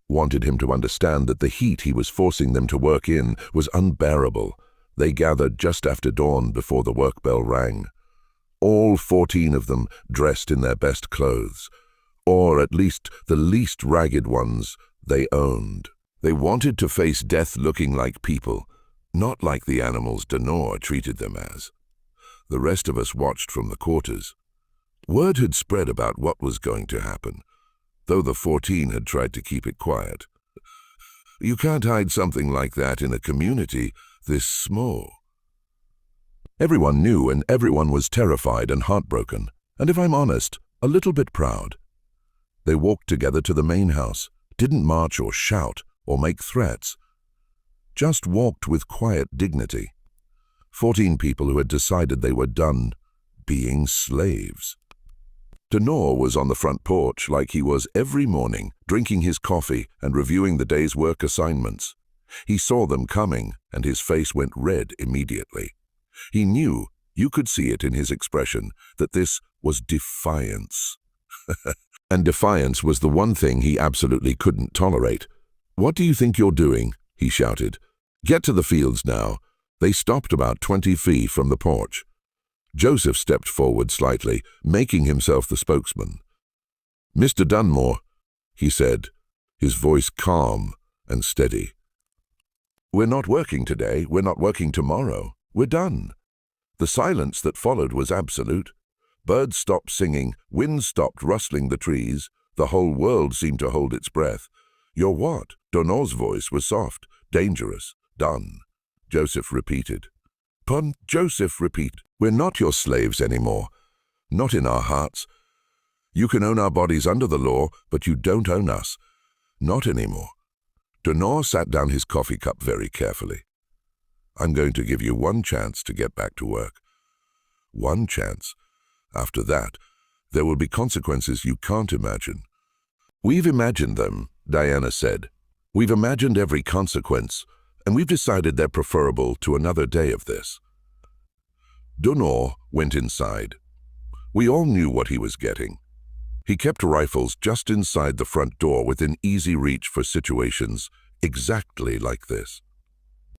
Wanted him to understand that the heat he was forcing them to work in was unbearable. They gathered just after dawn before the work bell rang. All 14 of them dressed in their best clothes, or at least the least ragged ones they owned. They wanted to face death looking like people, not like the animals Denard treated them as. The rest of us watched from the quarters. Word had spread about what was going to happen, though the 14 had tried to keep it quiet. You can't hide something like that in a community this small. Everyone knew, and everyone was terrified and heartbroken, and if I'm honest, a little bit proud. They walked together to the main house, didn't march or shout or make threats, just walked with quiet dignity. 14 people who had decided they were done being slaves. Denard was on the front porch like he was every morning, drinking his coffee and reviewing the day's work assignments. He saw them coming, and his face went red immediately. He knew, you could see it in his expression, that this was defiance. And defiance was the one thing he absolutely couldn't tolerate. What do you think you're doing? He shouted. Get to the fields now. They stopped about 20 feet from the porch. Joseph stepped forward slightly, making himself the spokesman. Mr. Dunmore, he said, his voice calm and steady. We're not working today, we're not working tomorrow, we're done. The silence that followed was absolute. Birds stopped singing, wind stopped rustling the trees, the whole world seemed to hold its breath. You're what? Denard's voice was soft, dangerous, done. Joseph repeated. Joseph repeat. We're not your slaves anymore. Not in our hearts. You can own our bodies under the law, but you don't own us. Not anymore. Denard sat down his coffee cup very carefully. I'm going to give you one chance to get back to work. One chance. After that, there will be consequences you can't imagine. We've imagined them, Diana said. We've imagined every consequence, and we've decided they're preferable to another day of this." Donor went inside. We all knew what he was getting. He kept rifles just inside the front door within easy reach for situations exactly like this.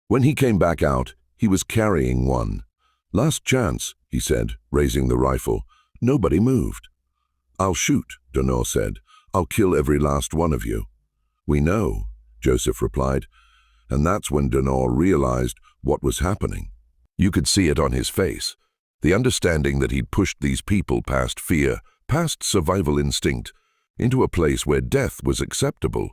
When he came back out, he was carrying one. "Last chance," he said, raising the rifle. Nobody moved. "I'll shoot," Donor said. "I'll kill every last one of you." "We know," Joseph replied, and that's when Donor realized what was happening. You could see it on his face, the understanding that he'd pushed these people past fear, past survival instinct, into a place where death was acceptable,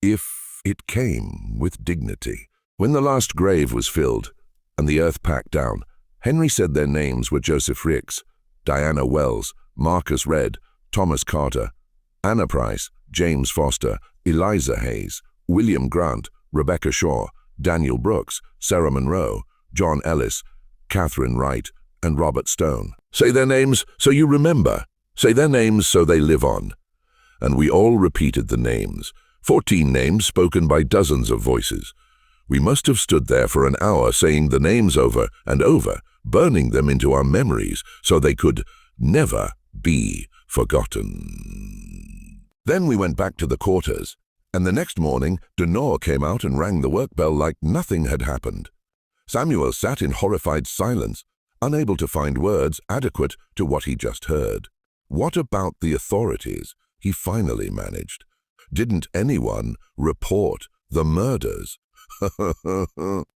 if it came with dignity. When the last grave was filled and the earth packed down, Henry said their names were Joseph Ricks, Diana Wells, Marcus Redd, Thomas Carter, Anna Price, James Foster, Eliza Hayes, William Grant, Rebecca Shaw, Daniel Brooks, Sarah Monroe, John Ellis, Catherine Wright, and Robert Stone. "Say their names so you remember. Say their names so they live on." And we all repeated the names, 14 names spoken by dozens of voices. We must have stood there for an hour saying the names over and over, burning them into our memories so they could never be forgotten. Then we went back to the quarters, and the next morning Donor came out and rang the work bell like nothing had happened. Samuel sat in horrified silence, unable to find words adequate to what he just heard. What about the authorities? He finally managed. Didn't anyone report the murders?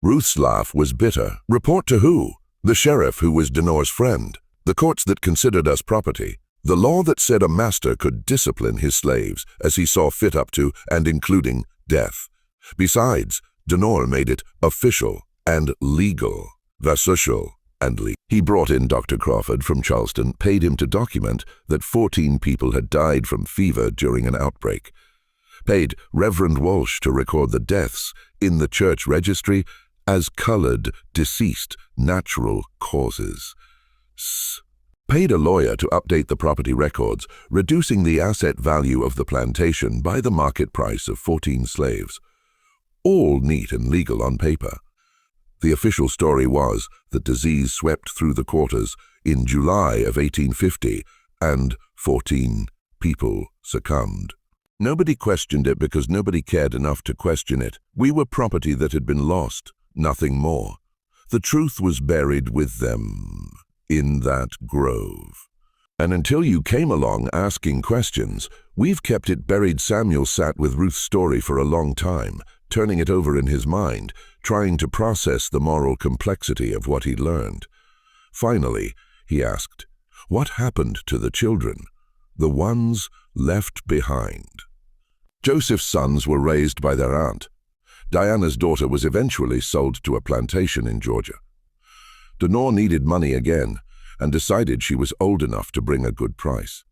Ruth's laugh was bitter. Report to who? The sheriff, who was Donor's friend. The courts that considered us property. The law that said a master could discipline his slaves as he saw fit up to and including death. Besides, Donor made it official and legal. Official and legal. He brought in Dr. Crawford from Charleston, paid him to document that 14 people had died from fever during an outbreak. Paid Reverend Walsh to record the deaths in the church registry as colored, deceased, natural causes. Paid a lawyer to update the property records, reducing the asset value of the plantation by the market price of 14 slaves. All neat and legal on paper. The official story was that disease swept through the quarters in July of 1850 and 14 people succumbed. Nobody questioned it because nobody cared enough to question it. We were property that had been lost, nothing more. The truth was buried with them in that grove. And until you came along asking questions, we've kept it buried. Samuel sat with Ruth's story for a long time, turning it over in his mind, trying to process the moral complexity of what he'd learned. Finally, he asked, "What happened to the children? The ones left behind?" Joseph's sons were raised by their aunt. Diana's daughter was eventually sold to a plantation in Georgia. Donor needed money again and decided she was old enough to bring a good price.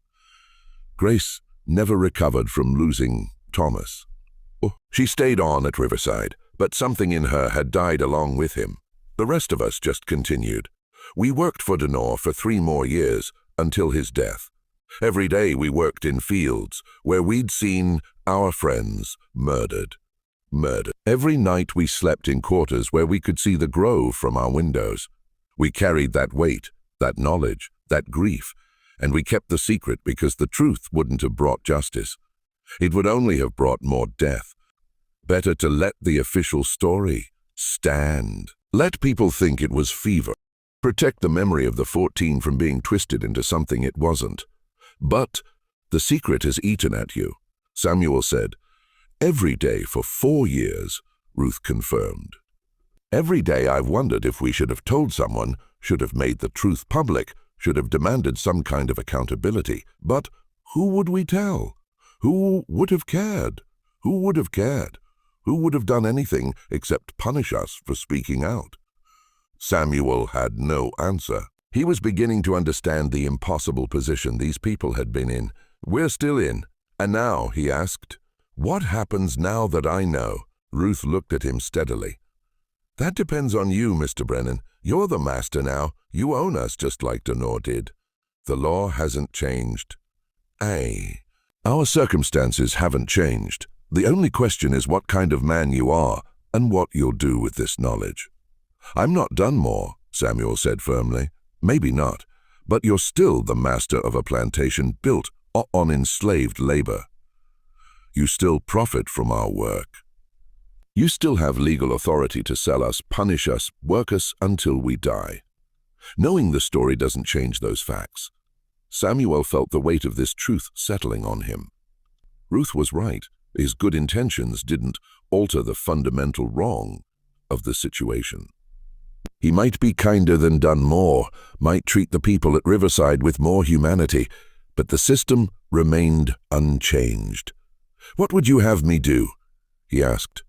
Grace never recovered from losing Thomas. She stayed on at Riverside, but something in her had died along with him. The rest of us just continued. We worked for Donor for 3 more years until his death. Every day we worked in fields where we'd seen our friends murdered. Every night we slept in quarters where we could see the grove from our windows. We carried that weight, that knowledge, that grief, and we kept the secret because the truth wouldn't have brought justice. It would only have brought more death. Better to let the official story stand. Let people think it was fever. Protect the memory of the 14 from being twisted into something it wasn't. But the secret has eaten at you, Samuel said. Every day for 4 years, Ruth confirmed. Every day I've wondered if we should have told someone, should have made the truth public, should have demanded some kind of accountability. But who would we tell? Who would have cared? Who would have cared? Who would have done anything except punish us for speaking out? Samuel had no answer. He was beginning to understand the impossible position these people had been in. We're still in. And now, he asked, what happens now that I know? Ruth looked at him steadily. That depends on you, Mr. Brennan. You're the master now. You own us just like Donor did. The law hasn't changed. Aye. Our circumstances haven't changed. The only question is what kind of man you are and what you'll do with this knowledge. I'm not done more, Samuel said firmly. Maybe not, but you're still the master of a plantation built on enslaved labor. You still profit from our work. You still have legal authority to sell us, punish us, work us until we die. Knowing the story doesn't change those facts. Samuel felt the weight of this truth settling on him. Ruth was right. His good intentions didn't alter the fundamental wrong of the situation. He might be kinder than done more, might treat the people at Riverside with more humanity, but the system remained unchanged. "What would you have me do?" he asked.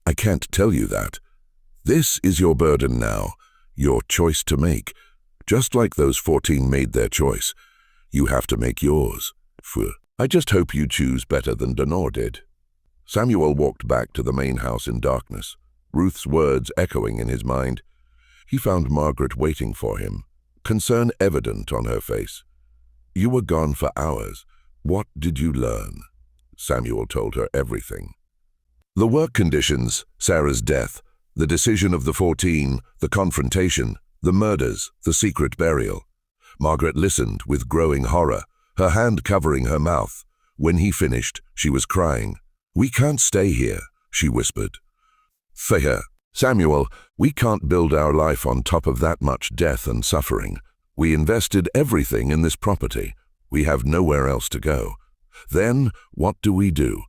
"I can't tell you that. This is your burden now, your choice to make. Just like those 14 made their choice, you have to make yours. I just hope you choose better than Denor did." Samuel walked back to the main house in darkness, Ruth's words echoing in his mind. He found Margaret waiting for him, concern evident on her face. "You were gone for hours. What did you learn?" Samuel told her everything. The work conditions, Sarah's death, the decision of the 14, the confrontation, the murders, the secret burial. Margaret listened with growing horror, her hand covering her mouth. When he finished, she was crying. "We can't stay here," she whispered. "Thea, Samuel, we can't build our life on top of that much death and suffering. We invested everything in this property. We have nowhere else to go. Then, what do?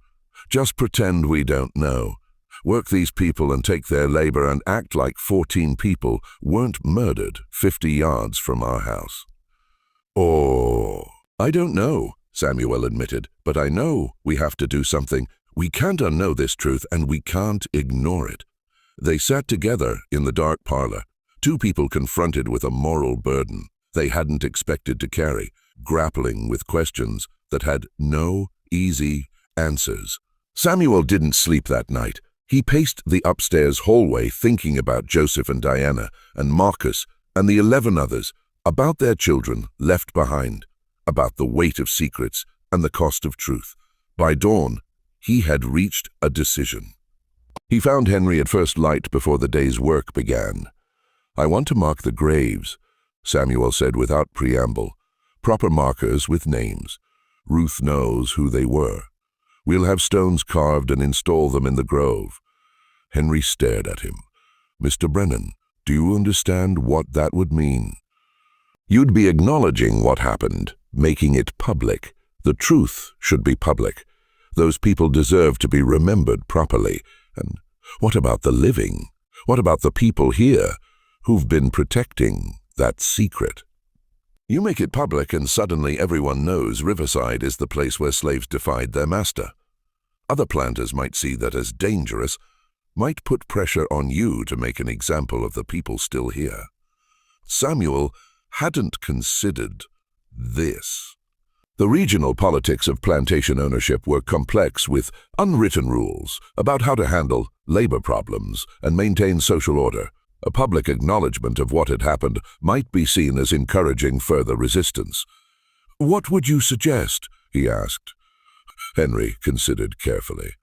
Just pretend we don't know. Work these people and take their labor and act like 14 people weren't murdered 50 yards from our house." "Oh, I don't know," Samuel admitted, "but I know we have to do something. We can't unknow this truth, and we can't ignore it." They sat together in the dark parlor, two people confronted with a moral burden they hadn't expected to carry, grappling with questions that had no easy answers. Samuel didn't sleep that night. He paced the upstairs hallway thinking about Joseph and Diana and Marcus and the 11 others, about their children left behind, about the weight of secrets and the cost of truth. By dawn, he had reached a decision. He found Henry at first light before the day's work began. "I want to mark the graves," Samuel said without preamble. "Proper markers with names. Ruth knows who they were. We'll have stones carved and install them in the grove." Henry stared at him. "Mr. Brennan, do you understand what that would mean?" "You'd be acknowledging what happened, making it public. The truth should be public. Those people deserve to be remembered properly. And what about the living? What about the people here who've been protecting that secret? You make it public and suddenly everyone knows Riverside is the place where slaves defied their master. Other planters might see that as dangerous, might put pressure on you to make an example of the people still here." Samuel hadn't considered this. The regional politics of plantation ownership were complex, with unwritten rules about how to handle labor problems and maintain social order. A public acknowledgement of what had happened might be seen as encouraging further resistance. "What would you suggest?" he asked. Henry considered carefully.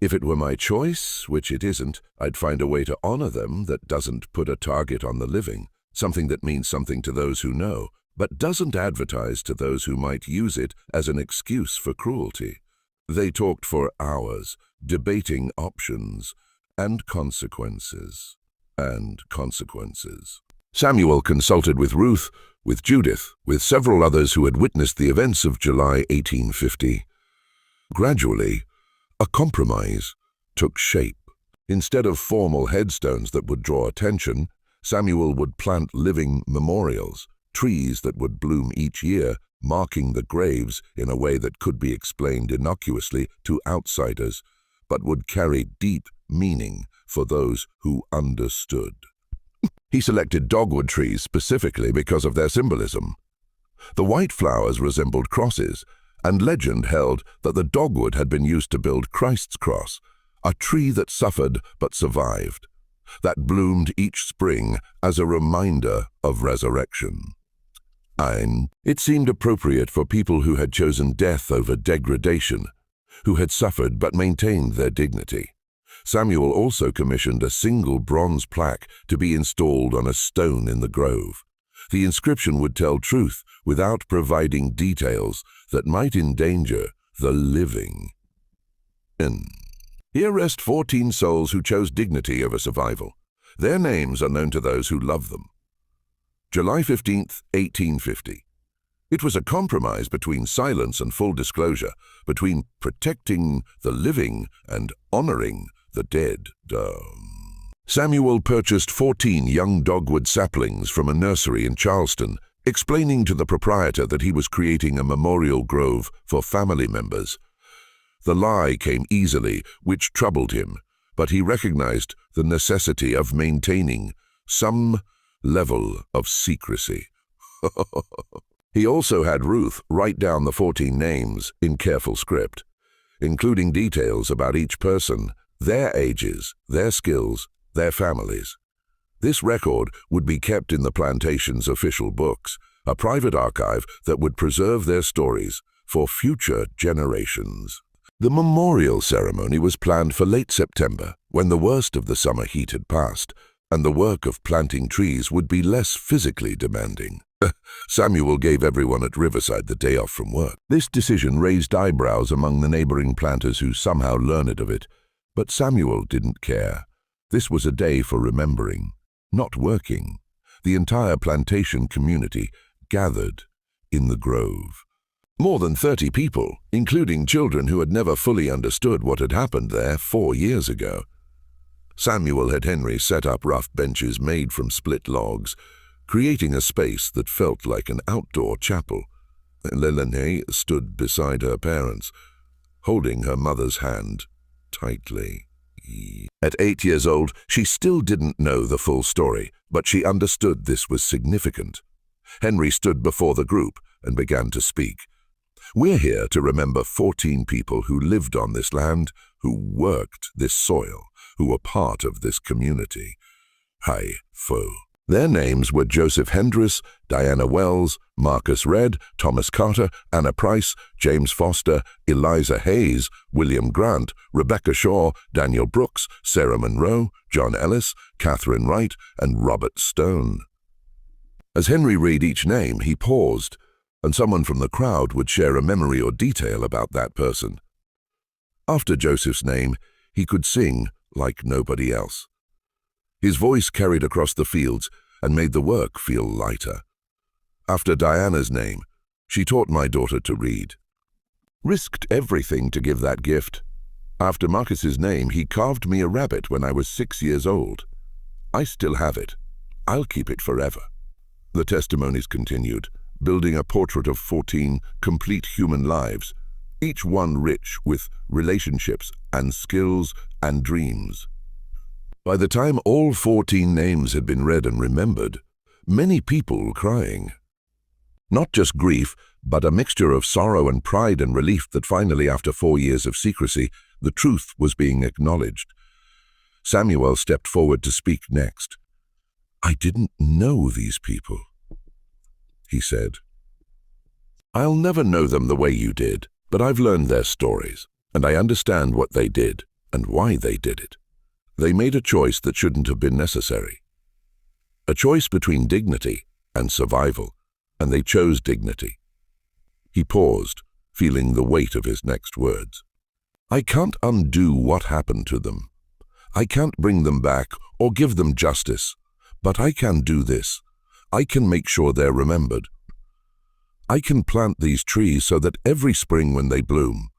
"If it were my choice, which it isn't, I'd find a way to honor them that doesn't put a target on the living, something that means something to those who know, but doesn't advertise to those who might use it as an excuse for cruelty." They talked for hours, debating options and consequences. Samuel consulted with Ruth, with Judith, with several others who had witnessed the events of July 1850. Gradually, a compromise took shape. Instead of formal headstones that would draw attention, Samuel would plant living memorials, trees that would bloom each year, marking the graves in a way that could be explained innocuously to outsiders, but would carry deep meaning for those who understood. He selected dogwood trees specifically because of their symbolism. The white flowers resembled crosses, and legend held that the dogwood had been used to build Christ's cross, a tree that suffered but survived, that bloomed each spring as a reminder of resurrection. It seemed appropriate for people who had chosen death over degradation, who had suffered but maintained their dignity. Samuel also commissioned a single bronze plaque to be installed on a stone in the grove. The inscription would tell truth without providing details that might endanger the living. Here rest 14 souls who chose dignity over survival. Their names are known to those who love them. July 15, 1850. It was a compromise between silence and full disclosure, between protecting the living and honoring the dead. Samuel purchased 14 young dogwood saplings from a nursery in Charleston, explaining to the proprietor that he was creating a memorial grove for family members. The lie came easily, which troubled him, but he recognized the necessity of maintaining some level of secrecy. He also had Ruth write down the 14 names in careful script, including details about each person, their ages, their skills, their families. This record would be kept in the plantation's official books, a private archive that would preserve their stories for future generations. The memorial ceremony was planned for late September, when the worst of the summer heat had passed, and the work of planting trees would be less physically demanding. Samuel gave everyone at Riverside the day off from work. This decision raised eyebrows among the neighboring planters who somehow learned of it, but Samuel didn't care. This was a day for remembering, not working. The entire plantation community gathered in the grove. More than 30 people, including children who had never fully understood what had happened there 4 years ago. Samuel had Henry set up rough benches made from split logs, creating a space that felt like an outdoor chapel. Lelene stood beside her parents, holding her mother's hand tightly. At 8 years old, she still didn't know the full story, but she understood this was significant. Henry stood before the group and began to speak. We're here to remember 14 people who lived on this land, who worked this soil, who were part of this community. Hi, Fo. Their names were Joseph Hendris, Diana Wells, Marcus Redd, Thomas Carter, Anna Price, James Foster, Eliza Hayes, William Grant, Rebecca Shaw, Daniel Brooks, Sarah Monroe, John Ellis, Catherine Wright, and Robert Stone. As Henry read each name, he paused, and someone from the crowd would share a memory or detail about that person. After Joseph's name, he could sing like nobody else. His voice carried across the fields and made the work feel lighter. After Diana's name, she taught my daughter to read. Risked everything to give that gift. After Marcus's name, he carved me a rabbit when I was 6 years old. I still have it. I'll keep it forever. The testimonies continued, building a portrait of 14 complete human lives, each one rich with relationships and skills and dreams. By the time all 14 names had been read and remembered, many people were crying. Not just grief, but a mixture of sorrow and pride and relief that finally, after 4 years of secrecy, the truth was being acknowledged. Samuel stepped forward to speak next. I didn't know these people, he said. I'll never know them the way you did, but I've learned their stories, and I understand what they did and why they did it. They made a choice that shouldn't have been necessary. A choice between dignity and survival, and they chose dignity. He paused, feeling the weight of his next words. I can't undo what happened to them. I can't bring them back or give them justice, but I can do this. I can make sure they're remembered. I can plant these trees so that every spring when they bloom,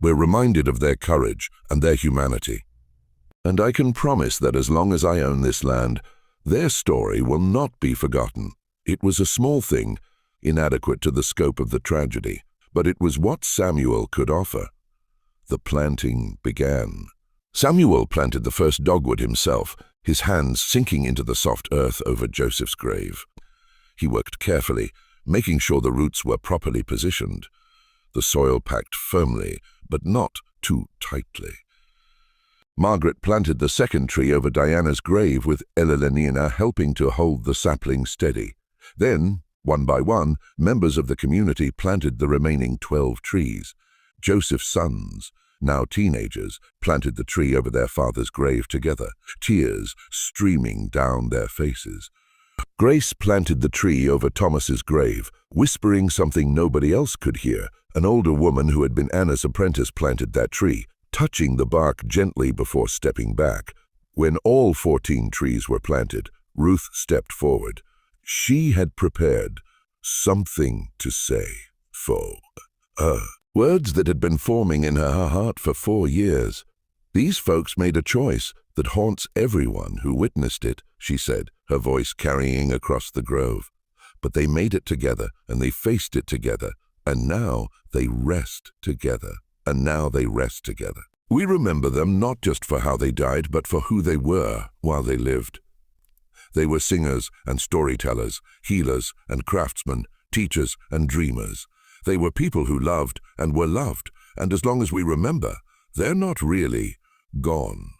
we're reminded of their courage and their humanity. And I can promise that as long as I own this land, their story will not be forgotten. It was a small thing, inadequate to the scope of the tragedy, but it was what Samuel could offer. The planting began. Samuel planted the first dogwood himself, his hands sinking into the soft earth over Joseph's grave. He worked carefully, making sure the roots were properly positioned. The soil packed firmly, but not too tightly. Margaret planted the second tree over Diana's grave, with Elelenina helping to hold the sapling steady. Then, one by one, members of the community planted the remaining 12 trees. Joseph's sons, now teenagers, planted the tree over their father's grave together, tears streaming down their faces. Grace planted the tree over Thomas's grave, whispering something nobody else could hear. An older woman who had been Anna's apprentice planted that tree, touching the bark gently before stepping back. When all 14 trees were planted, Ruth stepped forward. She had prepared something to say for her. Words that had been forming in her heart for 4 years. These folks made a choice that haunts everyone who witnessed it, she said, her voice carrying across the grove. But they made it together, and they faced it together, and now they rest together, and now they rest together. We remember them not just for how they died, but for who they were while they lived. They were singers and storytellers, healers and craftsmen, teachers and dreamers. They were people who loved and were loved, and as long as we remember, they're not really gone.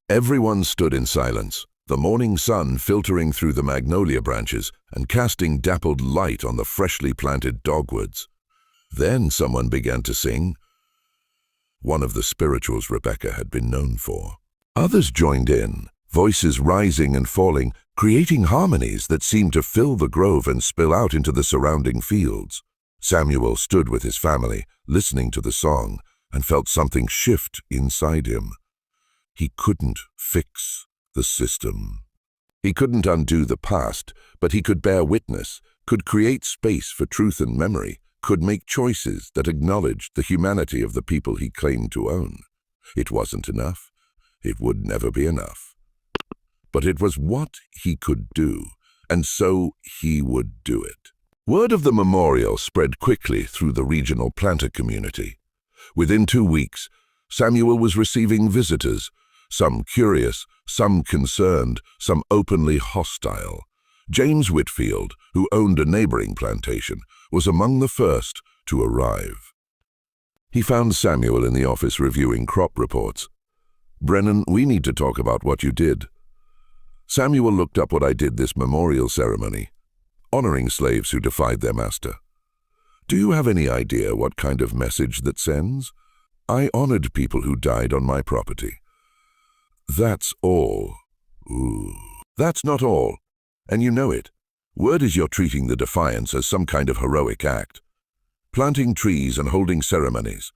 Everyone stood in silence, the morning sun filtering through the magnolia branches and casting dappled light on the freshly planted dogwoods. Then someone began to sing, one of the spirituals Rebecca had been known for. Others joined in, voices rising and falling, creating harmonies that seemed to fill the grove and spill out into the surrounding fields. Samuel stood with his family, listening to the song, and felt something shift inside him. He couldn't fix the system. He couldn't undo the past, but he could bear witness, could create space for truth and memory, could make choices that acknowledged the humanity of the people he claimed to own. It wasn't enough. It would never be enough. But it was what he could do, and so he would do it. Word of the memorial spread quickly through the regional planter community. Within 2 weeks, Samuel was receiving visitors, some curious, some concerned, some openly hostile. James Whitfield, who owned a neighboring plantation, was among the first to arrive. He found Samuel in the office reviewing crop reports. "Brennan, we need to talk about what you did." Samuel looked up what I did this memorial ceremony, honoring slaves who defied their master. "Do you have any idea what kind of message that sends? I honored people who died on my property." "That's all." "Ooh. That's not all. And you know it. Word is you're treating the defiance as some kind of heroic act. Planting trees and holding ceremonies.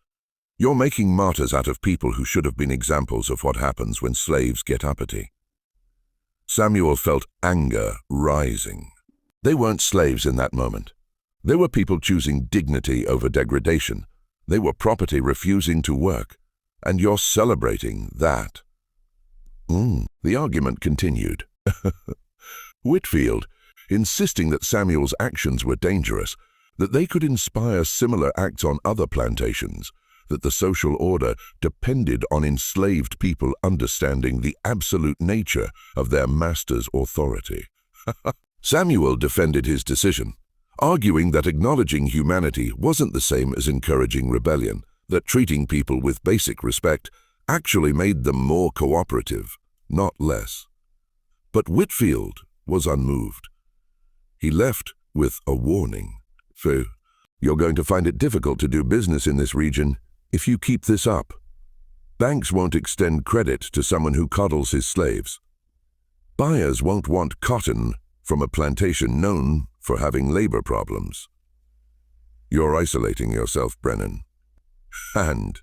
You're making martyrs out of people who should have been examples of what happens when slaves get uppity." Samuel felt anger rising. They weren't slaves in that moment. They were people choosing dignity over degradation. They were property refusing to work. And you're celebrating that. The argument continued. Whitfield, insisting that Samuel's actions were dangerous, that they could inspire similar acts on other plantations, that the social order depended on enslaved people understanding the absolute nature of their master's authority. Samuel defended his decision, arguing that acknowledging humanity wasn't the same as encouraging rebellion, that treating people with basic respect actually made them more cooperative, not less. But Whitfield was unmoved. He left with a warning. "So, you're going to find it difficult to do business in this region if you keep this up. Banks won't extend credit to someone who coddles his slaves. Buyers won't want cotton from a plantation known for having labor problems. You're isolating yourself, Brennan." And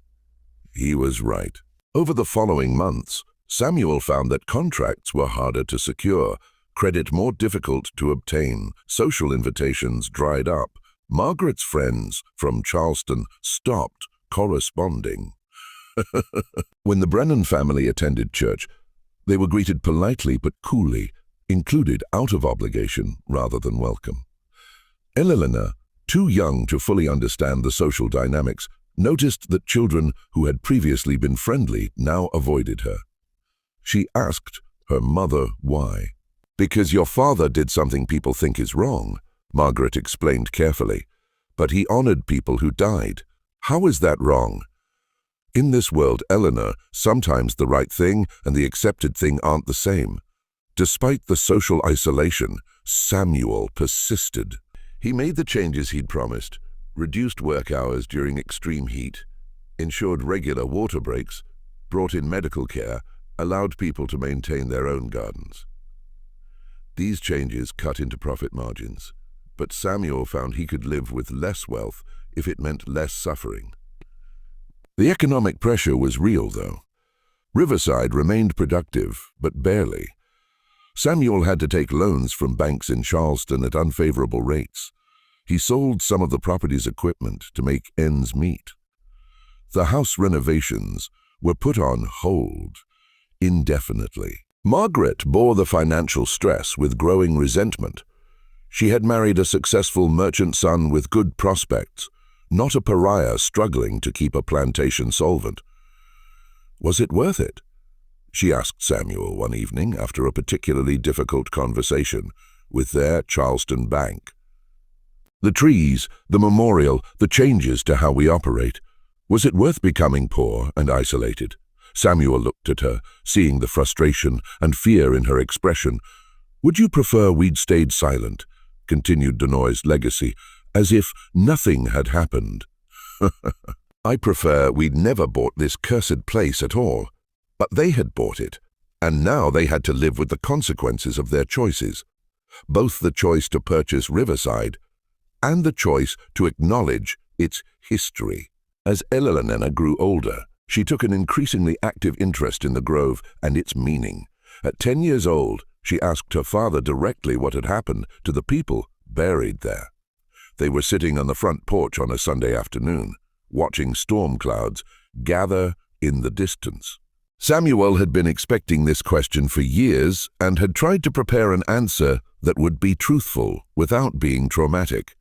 he was right. Over the following months, Samuel found that contracts were harder to secure, credit more difficult to obtain, social invitations dried up. Margaret's friends from Charleston stopped corresponding. When the Brennan family attended church, they were greeted politely but coolly, included out of obligation rather than welcome. Eleanor, too young to fully understand the social dynamics, noticed that children who had previously been friendly now avoided her. She asked her mother why. "Because your father did something people think is wrong," Margaret explained carefully. "But he honored people who died. How is that wrong?" In this world, Eleanor, sometimes the right thing and the accepted thing aren't the same. Despite the social isolation, Samuel persisted. He made the changes he'd promised, reduced work hours during extreme heat, ensured regular water breaks, brought in medical care, allowed people to maintain their own gardens. These changes cut into profit margins, but Samuel found he could live with less wealth if it meant less suffering. The economic pressure was real, though. Riverside remained productive, but barely. Samuel had to take loans from banks in Charleston at unfavorable rates. He sold some of the property's equipment to make ends meet. The house renovations were put on hold indefinitely. Margaret bore the financial stress with growing resentment. She had married a successful merchant son with good prospects, not a pariah struggling to keep a plantation solvent. Was it worth it? She asked Samuel one evening after a particularly difficult conversation with their Charleston bank. The trees, the memorial, the changes to how we operate. Was it worth becoming poor and isolated? Samuel looked at her, seeing the frustration and fear in her expression. Would you prefer we'd stayed silent? Continued Denoy's legacy, as if nothing had happened. I prefer we'd never bought this cursed place at all. But they had bought it, and now they had to live with the consequences of their choices. Both the choice to purchase Riverside and the choice to acknowledge its history. As Eleanor grew older, she took an increasingly active interest in the grove and its meaning. At 10 years old, she asked her father directly what had happened to the people buried there. They were sitting on the front porch on a Sunday afternoon, watching storm clouds gather in the distance. Samuel had been expecting this question for years and had tried to prepare an answer that would be truthful without being traumatic.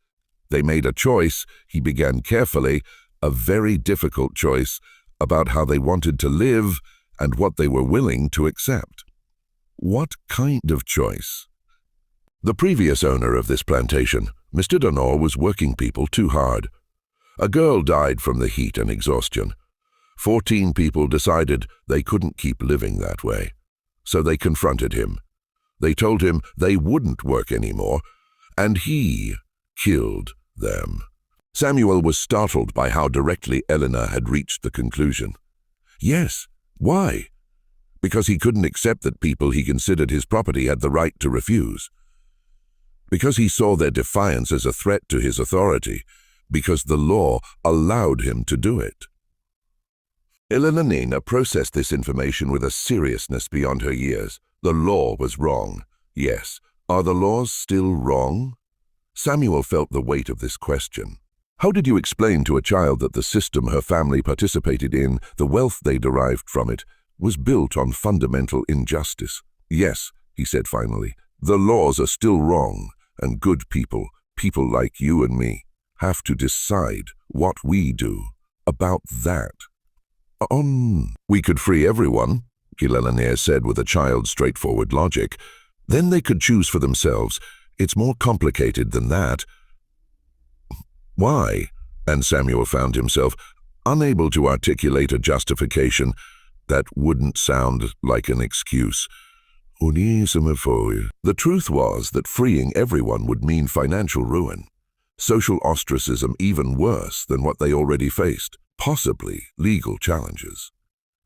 They made a choice, he began carefully, a very difficult choice about how they wanted to live and what they were willing to accept. What kind of choice? The previous owner of this plantation, Mr. Denoy, was working people too hard. A girl died from the heat and exhaustion. 14 people decided they couldn't keep living that way, so they confronted him. They told him they wouldn't work anymore, and he killed them. Samuel was startled by how directly Eleanor had reached the conclusion. Yes, why? Because he couldn't accept that people he considered his property had the right to refuse. Because he saw their defiance as a threat to his authority, because the law allowed him to do it. Eleanor processed this information with a seriousness beyond her years. The law was wrong. Yes, are the laws still wrong? Samuel felt the weight of this question. How did you explain to a child that the system her family participated in, the wealth they derived from it, was built on fundamental injustice? Yes, he said finally, the laws are still wrong, and good people, people like you and me, have to decide what we do about that. We could free everyone, Eleanor said with a child's straightforward logic. Then they could choose for themselves. It's more complicated than that. Why? And Samuel found himself unable to articulate a justification that wouldn't sound like an excuse. The truth was that freeing everyone would mean financial ruin, social ostracism even worse than what they already faced, possibly legal challenges.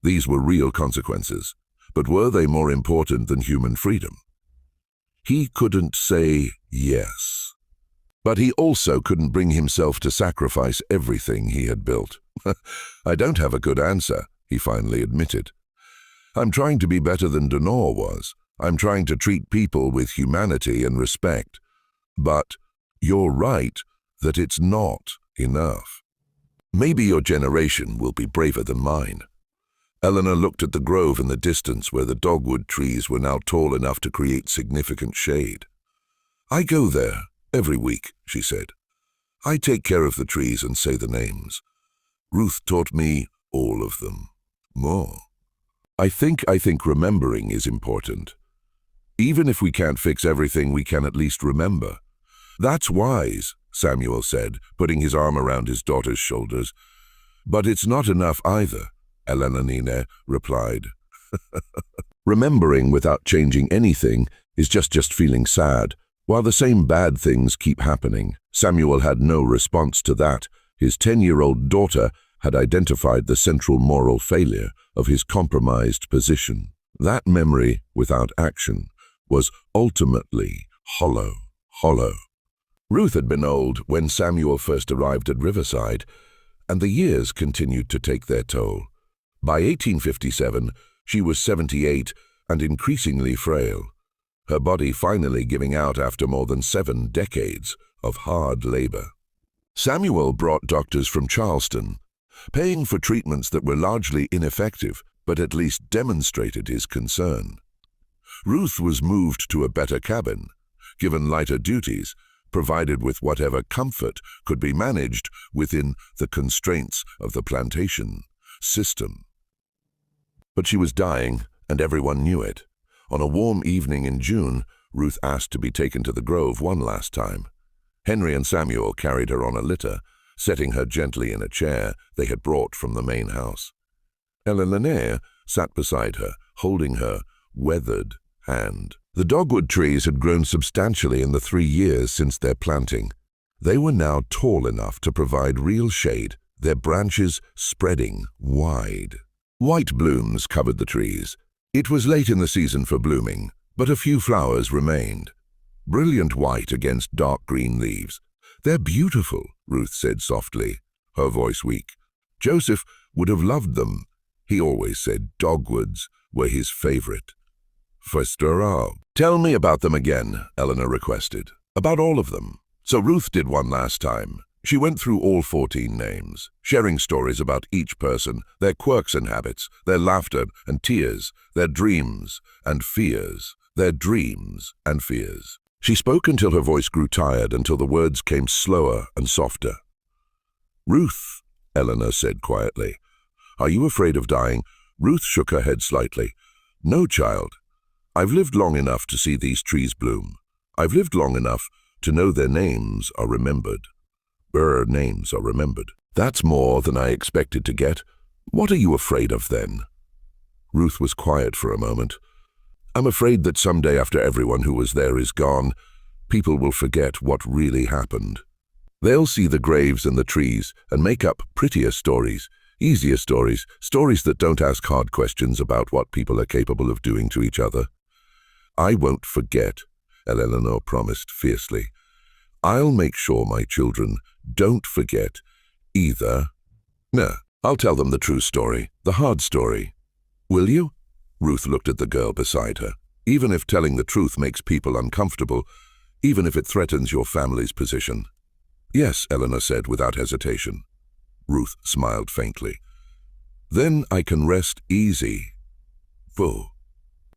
These were real consequences, but were they more important than human freedom? He couldn't say yes. But he also couldn't bring himself to sacrifice everything he had built. I don't have a good answer, he finally admitted. I'm trying to be better than Denoy was. I'm trying to treat people with humanity and respect. But you're right that it's not enough. Maybe your generation will be braver than mine. Eleanor looked at the grove in the distance where the dogwood trees were now tall enough to create significant shade. I go there every week, she said. I take care of the trees and say the names. Ruth taught me all of them. More. I think remembering is important. Even if we can't fix everything, we can at least remember. That's wise, Samuel said, putting his arm around his daughter's shoulders. But it's not enough either, Eleanor replied. Remembering without changing anything is just feeling sad, while the same bad things keep happening. Samuel had no response to that. His 10-year-old daughter had identified the central moral failure of his compromised position. That memory, without action, was ultimately hollow. Ruth had been old when Samuel first arrived at Riverside, and the years continued to take their toll. By 1857, she was 78 and increasingly frail, her body finally giving out after more than 7 decades of hard labor. Samuel brought doctors from Charleston, paying for treatments that were largely ineffective, but at least demonstrated his concern. Ruth was moved to a better cabin, given lighter duties, provided with whatever comfort could be managed within the constraints of the plantation system. But she was dying, and everyone knew it. On a warm evening in June, Ruth asked to be taken to the grove one last time. Henry and Samuel carried her on a litter, setting her gently in a chair they had brought from the main house. Eleanor sat beside her, holding her weathered hand. The dogwood trees had grown substantially in the 3 years since their planting. They were now tall enough to provide real shade, their branches spreading wide. White blooms covered the trees. It was late in the season for blooming, but a few flowers remained. Brilliant white against dark green leaves. "They're beautiful," Ruth said softly, her voice weak. "Joseph would have loved them. He always said dogwoods were his favorite." "Tell me about them again," Eleanor requested. "About all of them." So Ruth did one last time. She went through all 14 names, sharing stories about each person, their quirks and habits, their laughter and tears, their dreams and fears, She spoke until her voice grew tired, until the words came slower and softer. "Ruth," Eleanor said quietly, "are you afraid of dying?" Ruth shook her head slightly. "No, child. I've lived long enough to see these trees bloom. I've lived long enough to know their names are remembered. That's more than I expected to get. What are you afraid of then?" Ruth was quiet for a moment. "I'm afraid that someday, after everyone who was there is gone, people will forget what really happened. They'll see the graves and the trees and make up prettier stories, easier stories, stories that don't ask hard questions about what people are capable of doing to each other." "I won't forget," Eleanor promised fiercely. "I'll make sure my children don't forget either. No, I'll tell them the true story, the hard story. Will you?" Ruth looked at the girl beside her. "Even if telling the truth makes people uncomfortable, even if it threatens your family's position." "Yes," Eleanor said without hesitation. Ruth smiled faintly. "Then I can rest easy.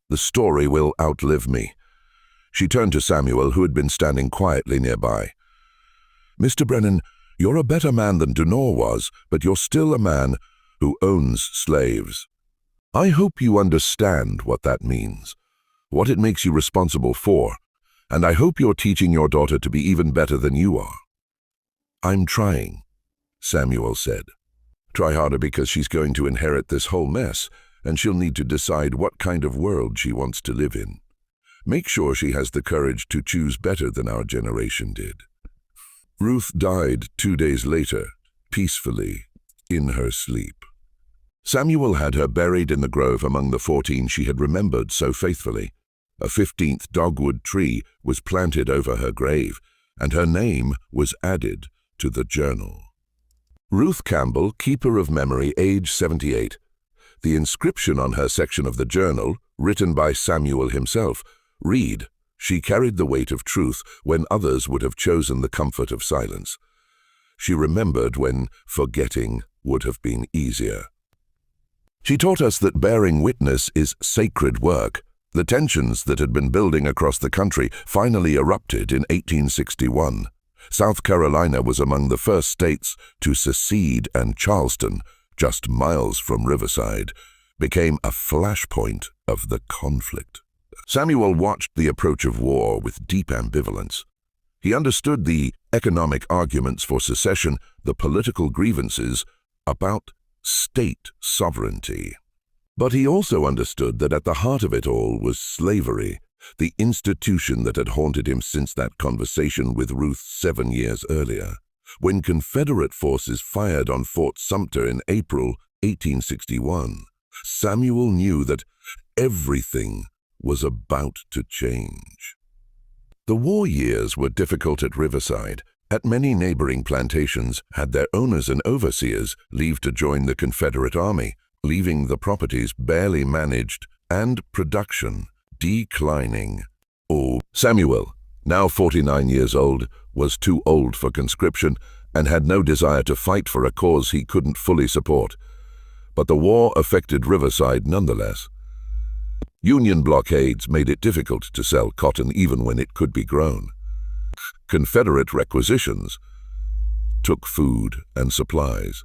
The story will outlive me." She turned to Samuel, who had been standing quietly nearby. "Mr. Brennan, you're a better man than Dunor was, but you're still a man who owns slaves. I hope you understand what that means, what it makes you responsible for, and I hope you're teaching your daughter to be even better than you are." "I'm trying," Samuel said. "Try harder because she's going to inherit this whole mess, and she'll need to decide what kind of world she wants to live in. Make sure she has the courage to choose better than our generation did." Ruth died 2 days later, peacefully, in her sleep. Samuel had her buried in the grove among the 14 she had remembered so faithfully. A 15th dogwood tree was planted over her grave, and her name was added to the journal. Ruth Campbell, keeper of memory, age 78. The inscription on her section of the journal, written by Samuel himself, read, "She carried the weight of truth when others would have chosen the comfort of silence. She remembered when forgetting would have been easier." She taught us that bearing witness is sacred work. The tensions that had been building across the country finally erupted in 1861. South Carolina was among the first states to secede, and Charleston, just miles from Riverside, became a flashpoint of the conflict. Samuel watched the approach of war with deep ambivalence. He understood the economic arguments for secession, the political grievances about state sovereignty. But he also understood that at the heart of it all was slavery, the institution that had haunted him since that conversation with Ruth 7 years earlier. When Confederate forces fired on Fort Sumter in April 1861, Samuel knew that everything was about to change. The war years were difficult at Riverside. At many neighboring plantations had their owners and overseers leave to join the Confederate Army, leaving the properties barely managed and production declining. Oh, Samuel, now 49 years old, was too old for conscription and had no desire to fight for a cause he couldn't fully support. But the war affected Riverside nonetheless. Union blockades made it difficult to sell cotton even when it could be grown. Confederate requisitions took food and supplies.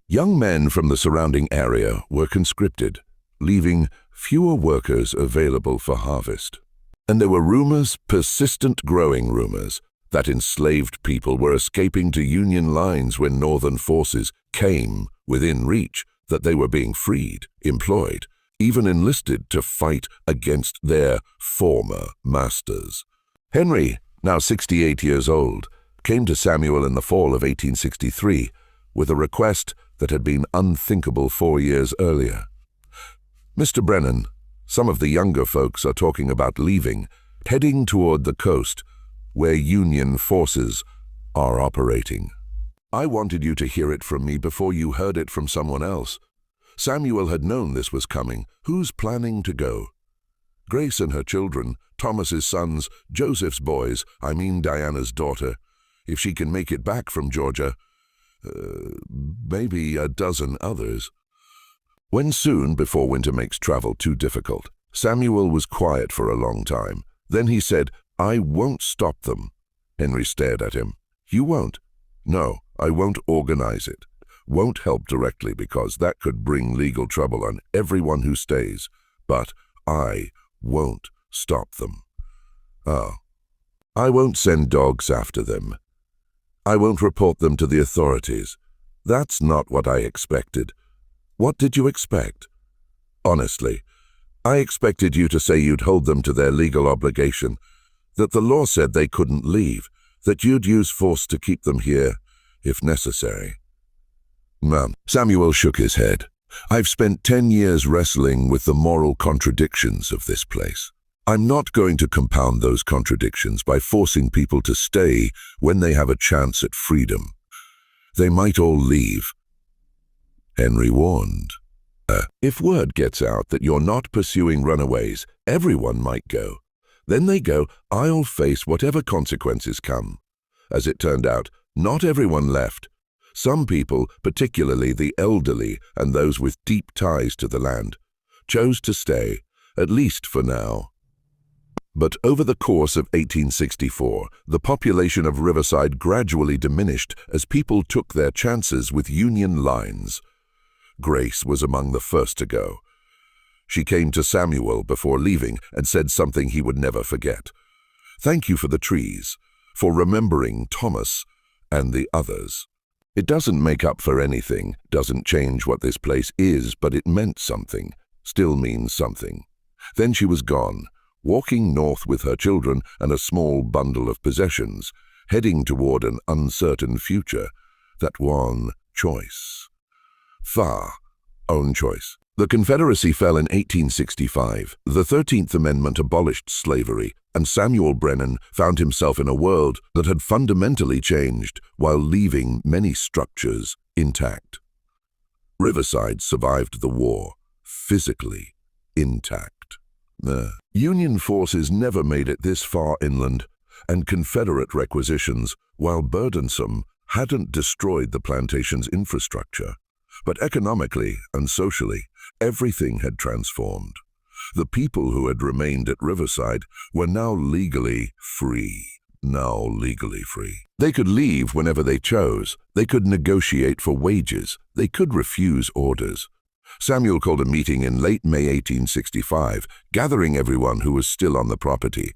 Young men from the surrounding area were conscripted, leaving fewer workers available for harvest. And there were rumors, persistent growing rumors, that enslaved people were escaping to Union lines when Northern forces came within reach, that they were being freed, employed, even enlisted to fight against their former masters. Henry, now 68 years old, came to Samuel in the fall of 1863 with a request that had been unthinkable 4 years earlier. Mr. Brennan, some of the younger folks are talking about leaving, heading toward the coast, where Union forces are operating. I wanted you to hear it from me before you heard it from someone else. Samuel had known this was coming. Who's planning to go? Grace and her children, Thomas's sons, Joseph's boys, Diana's daughter. If she can make it back from Georgia, maybe a dozen others. When soon before winter makes travel too difficult, Samuel was quiet for a long time. Then he said, "I won't stop them." Henry stared at him. "You won't?" "No, I won't organize it. Won't help directly because that could bring legal trouble on everyone who stays. But I won't stop them." "Oh. I won't send dogs after them. I won't report them to the authorities." "That's not what I expected." "What did you expect?" "Honestly, I expected you to say you'd hold them to their legal obligation, that the law said they couldn't leave, that you'd use force to keep them here, if necessary." "No." Samuel shook his head. "I've spent 10 years wrestling with the moral contradictions of this place. I'm not going to compound those contradictions by forcing people to stay when they have a chance at freedom. They might all leave." Henry warned. If word gets out that you're not pursuing runaways, everyone might go. Then they go, I'll face whatever consequences come." As it turned out, not everyone left. Some people, particularly the elderly and those with deep ties to the land, chose to stay, at least for now. But over the course of 1864, the population of Riverside gradually diminished as people took their chances with Union lines. Grace was among the first to go. She came to Samuel before leaving and said something he would never forget. "Thank you for the trees, for remembering Thomas and the others. It doesn't make up for anything, doesn't change what this place is, but it meant something, still means something." Then she was gone, walking north with her children and a small bundle of possessions, heading toward an uncertain future. That one choice. Far own choice. The Confederacy fell in 1865. The 13th Amendment abolished slavery, and Samuel Brennan found himself in a world that had fundamentally changed while leaving many structures intact. Riverside survived the war, physically intact. The Union forces never made it this far inland, and Confederate requisitions, while burdensome, hadn't destroyed the plantation's infrastructure. But economically and socially, everything had transformed. The people who had remained at Riverside were now legally free. They could leave whenever they chose. They could negotiate for wages. They could refuse orders. Samuel called a meeting in late May 1865, gathering everyone who was still on the property.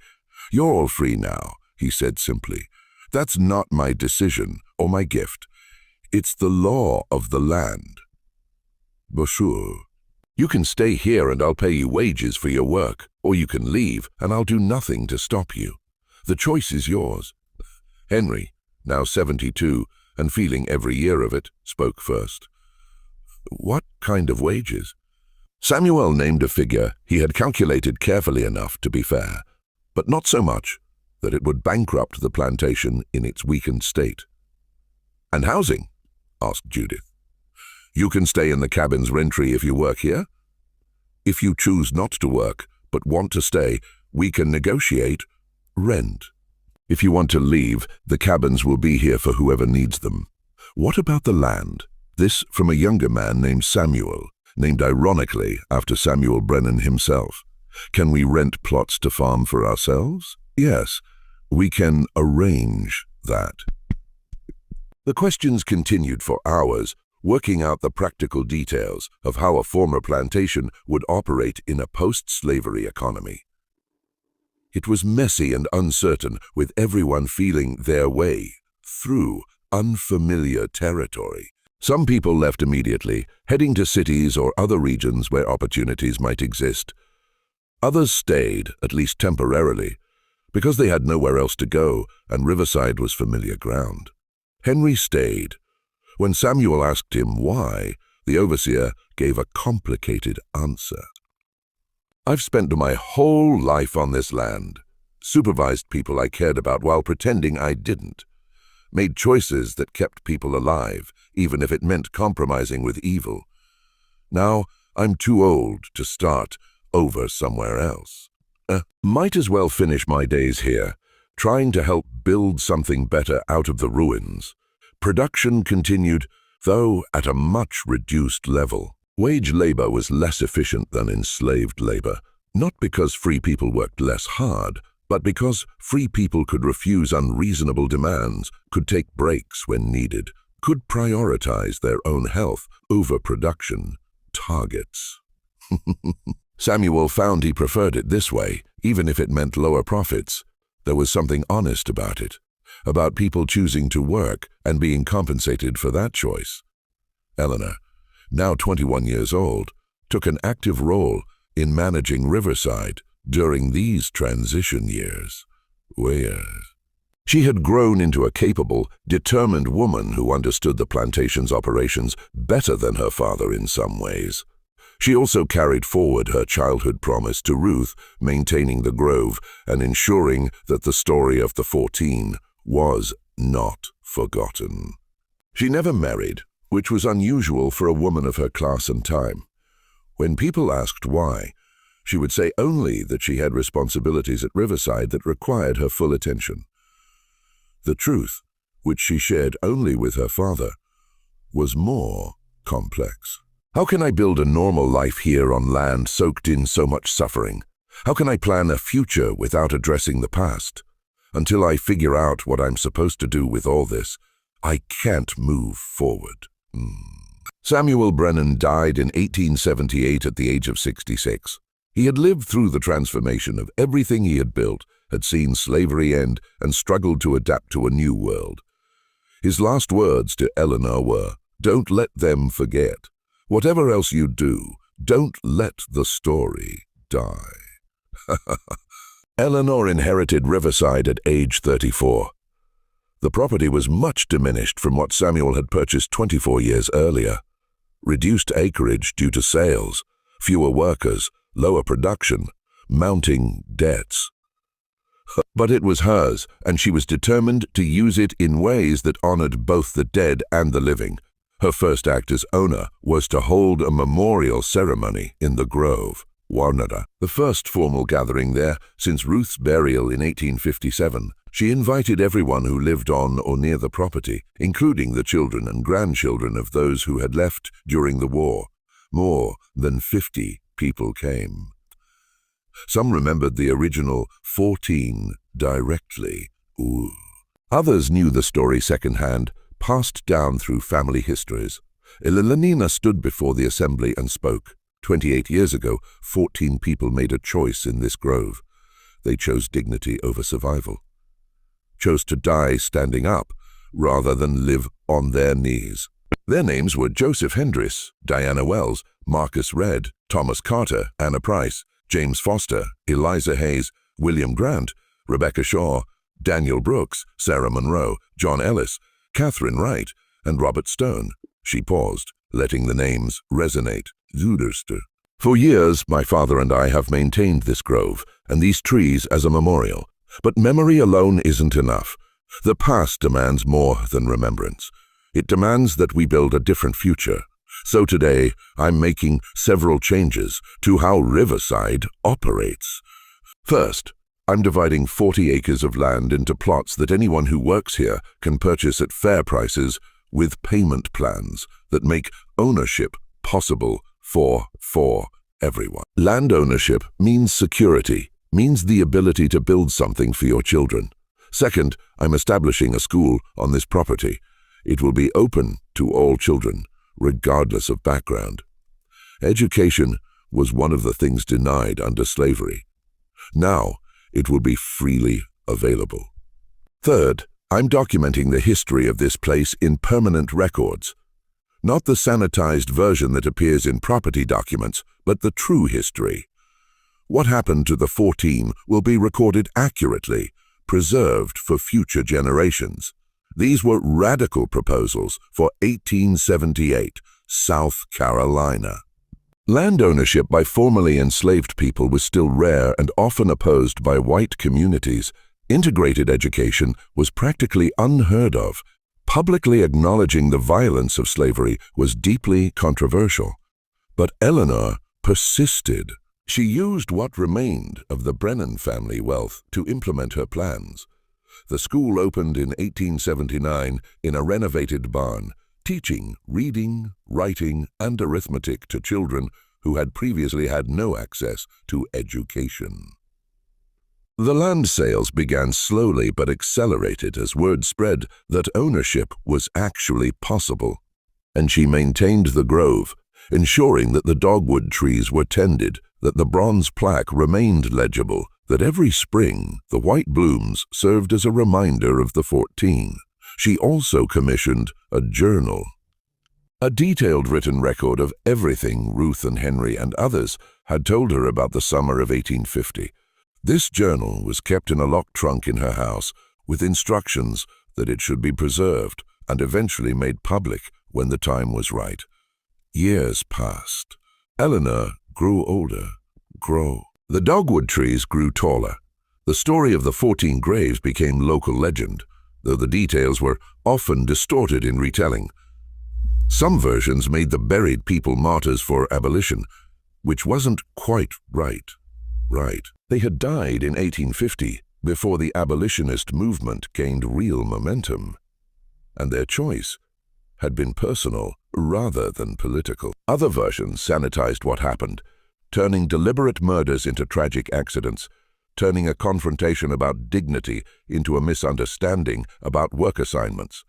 "You're all free now," he said simply. "That's not my decision or my gift. It's the law of the land. Bonjour. You can stay here and I'll pay you wages for your work, or you can leave and I'll do nothing to stop you. The choice is yours." Henry, now 72, and feeling every year of it, spoke first. "What kind of wages?" Samuel named a figure he had calculated carefully enough to be fair, but not so much that it would bankrupt the plantation in its weakened state. "And housing?" asked Judith. "You can stay in the cabin's rentry if you work here. If you choose not to work but want to stay, we can negotiate rent. If you want to leave, the cabins will be here for whoever needs them." "What about the land?" This from a younger man named Samuel, named ironically after Samuel Brennan himself. "Can we rent plots to farm for ourselves?" "Yes, we can arrange that." The questions continued for hours, working out the practical details of how a former plantation would operate in a post-slavery economy. It was messy and uncertain, with everyone feeling their way through unfamiliar territory. Some people left immediately, heading to cities or other regions where opportunities might exist. Others stayed, at least temporarily, because they had nowhere else to go and Riverside was familiar ground. Henry stayed. When Samuel asked him why, the overseer gave a complicated answer. "I've spent my whole life on this land, supervised people I cared about while pretending I didn't, made choices that kept people alive, even if it meant compromising with evil. Now I'm too old to start over somewhere else. Might as well finish my days here, trying to help build something better out of the ruins." Production continued, though at a much reduced level. Wage labor was less efficient than enslaved labor, not because free people worked less hard, but because free people could refuse unreasonable demands, could take breaks when needed, could prioritize their own health over production targets. Samuel found he preferred it this way, even if it meant lower profits. There was something honest about it, about people choosing to work and being compensated for that choice. Eleanor, now 21 years old, took an active role in managing Riverside during these transition years. She had grown into a capable, determined woman who understood the plantation's operations better than her father in some ways. She also carried forward her childhood promise to Ruth, maintaining the grove and ensuring that the story of the 14 was not forgotten. She never married, which was unusual for a woman of her class and time. When people asked why, she would say only that she had responsibilities at Riverside that required her full attention. The truth, which she shared only with her father, was more complex. "How can I build a normal life here on land soaked in so much suffering? How can I plan a future without addressing the past? Until I figure out what I'm supposed to do with all this, I can't move forward." Samuel Brennan died in 1878 at the age of 66. He had lived through the transformation of everything he had built, had seen slavery end, and struggled to adapt to a new world. His last words to Eleanor were, "Don't let them forget. Whatever else you do, don't let the story die." Eleanor inherited Riverside at age 34. The property was much diminished from what Samuel had purchased 24 years earlier. Reduced acreage due to sales, fewer workers, lower production, mounting debts. But it was hers, and she was determined to use it in ways that honored both the dead and the living. Her first act as owner was to hold a memorial ceremony in the Grove, Warnera, the first formal gathering there since Ruth's burial in 1857. She invited everyone who lived on or near the property, including the children and grandchildren of those who had left during the war. More than 50 people came. Some remembered the original 14 directly. Others knew the story secondhand, passed down through family histories. Elenina stood before the assembly and spoke. 28 years ago, 14 people made a choice in this grove. They chose dignity over survival. Chose to die standing up rather than live on their knees. Their names were Joseph Hendris, Diana Wells, Marcus Redd, Thomas Carter, Anna Price, James Foster, Eliza Hayes, William Grant, Rebecca Shaw, Daniel Brooks, Sarah Monroe, John Ellis, Catherine Wright, and Robert Stone. She paused, letting the names resonate. Zuderster. For years, my father and I have maintained this grove and these trees as a memorial. But memory alone isn't enough. The past demands more than remembrance. It demands that we build a different future. So today, I'm making several changes to how Riverside operates. First, I'm dividing 40 acres of land into plots that anyone who works here can purchase at fair prices with payment plans that make ownership possible for everyone. Land ownership means security, means the ability to build something for your children. Second, I'm establishing a school on this property. It will be open to all children, regardless of background. Education was one of the things denied under slavery. Now, it will be freely available. Third, I'm documenting the history of this place in permanent records. Not the sanitized version that appears in property documents, but the true history. What happened to the 14 will be recorded accurately, preserved for future generations. These were radical proposals for 1878, South Carolina. Land ownership by formerly enslaved people was still rare and often opposed by white communities. Integrated education was practically unheard of. Publicly acknowledging the violence of slavery was deeply controversial. But Eleanor persisted. She used what remained of the Brennan family wealth to implement her plans. The school opened in 1879 in a renovated barn, teaching reading, writing, and arithmetic to children who had previously had no access to education. The land sales began slowly but accelerated as word spread that ownership was actually possible, and she maintained the grove, ensuring that the dogwood trees were tended, that the bronze plaque remained legible, that every spring the white blooms served as a reminder of the 14. She also commissioned a journal, a detailed written record of everything Ruth and Henry and others had told her about the summer of 1850. This journal was kept in a locked trunk in her house with instructions that it should be preserved and eventually made public when the time was right. Years passed. Eleanor grew older. The dogwood trees grew taller. The story of the 14 graves became local legend, though the details were often distorted in retelling. Some versions made the buried people martyrs for abolition, which wasn't quite right. They had died in 1850, before the abolitionist movement gained real momentum, and their choice had been personal rather than political. Other versions sanitized what happened, turning deliberate murders into tragic accidents, turning a confrontation about dignity into a misunderstanding about work assignments.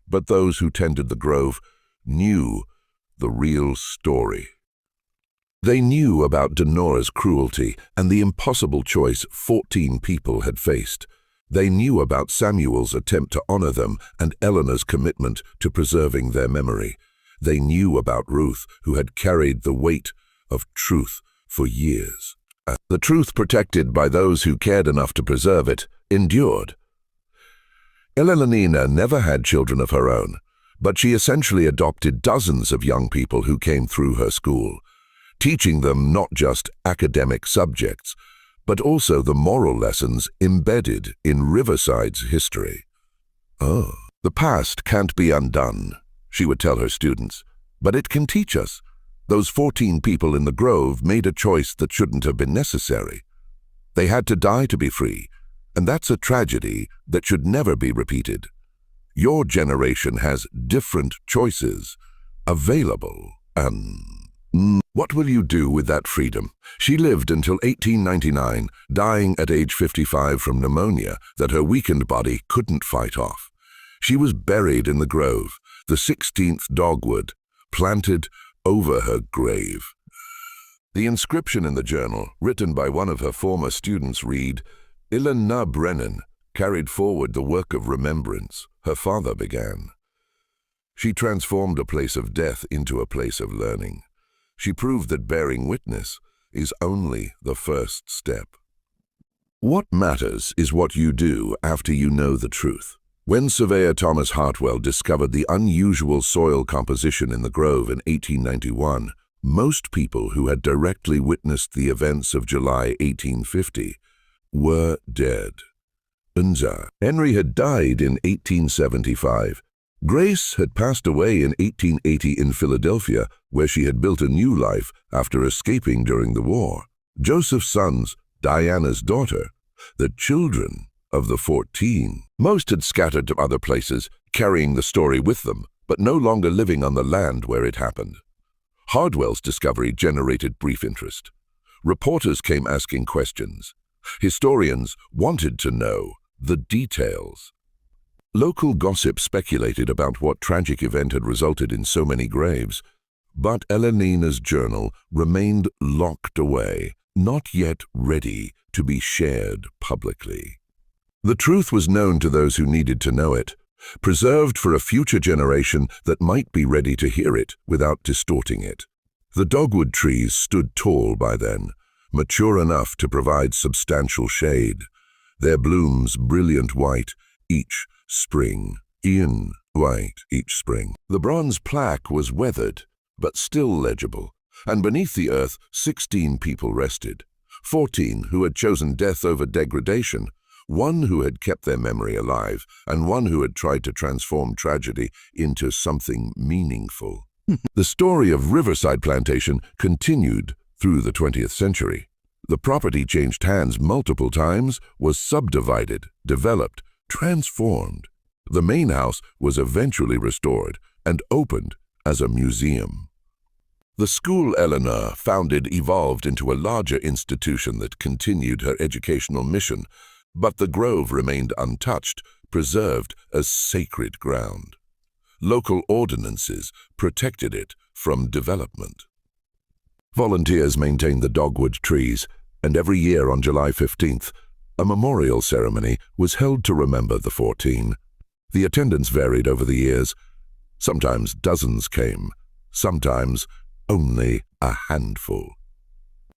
But those who tended the grove knew the real story. They knew about Denora's cruelty and the impossible choice 14 people had faced. They knew about Samuel's attempt to honor them and Eleanor's commitment to preserving their memory. They knew about Ruth, who had carried the weight of truth for years. The truth protected by those who cared enough to preserve it endured. Eleanor never had children of her own, but she essentially adopted dozens of young people who came through her school, teaching them not just academic subjects, but also the moral lessons embedded in Riverside's history. "Oh, the past can't be undone," she would tell her students, "but it can teach us. Those 14 people in the grove made a choice that shouldn't have been necessary. They had to die to be free, and that's a tragedy that should never be repeated. Your generation has different choices available, and what will you do with that freedom?" She lived until 1899, dying at age 55 from pneumonia that her weakened body couldn't fight off. She was buried in the grove, the 16th dogwood, planted over her grave. The inscription in the journal, written by one of her former students, read, "Eleanor Brennan carried forward the work of remembrance her father began. She transformed a place of death into a place of learning. She proved that bearing witness is only the first step." What matters is what you do after you know the truth. When surveyor Thomas Hartwell discovered the unusual soil composition in the grove in 1891, most people who had directly witnessed the events of July 1850 were dead. Henry had died in 1875. Grace had passed away in 1880 in Philadelphia, where she had built a new life after escaping during the war. Joseph's sons, Diana's daughter, the children of the 14. Most had scattered to other places, carrying the story with them, but no longer living on the land where it happened. Hartwell's discovery generated brief interest. Reporters came asking questions. Historians wanted to know the details. Local gossip speculated about what tragic event had resulted in so many graves, but Elenina's journal remained locked away, not yet ready to be shared publicly. The truth was known to those who needed to know it, preserved for a future generation that might be ready to hear it without distorting it. The dogwood trees stood tall by then, mature enough to provide substantial shade, their blooms brilliant white each spring. Each spring. The bronze plaque was weathered, but still legible, and beneath the earth 16 people rested, 14 who had chosen death over degradation, 1 who had kept their memory alive, and 1 who had tried to transform tragedy into something meaningful. The story of Riverside Plantation continued through the 20th century. The property changed hands multiple times, was subdivided, developed, transformed. The main house was eventually restored and opened as a museum. The school Eleanor founded evolved into a larger institution that continued her educational mission, but the grove remained untouched, preserved as sacred ground. Local ordinances protected it from development. Volunteers maintained the dogwood trees, and every year on July 15th, a memorial ceremony was held to remember the 14. The attendance varied over the years. Sometimes dozens came, sometimes only a handful.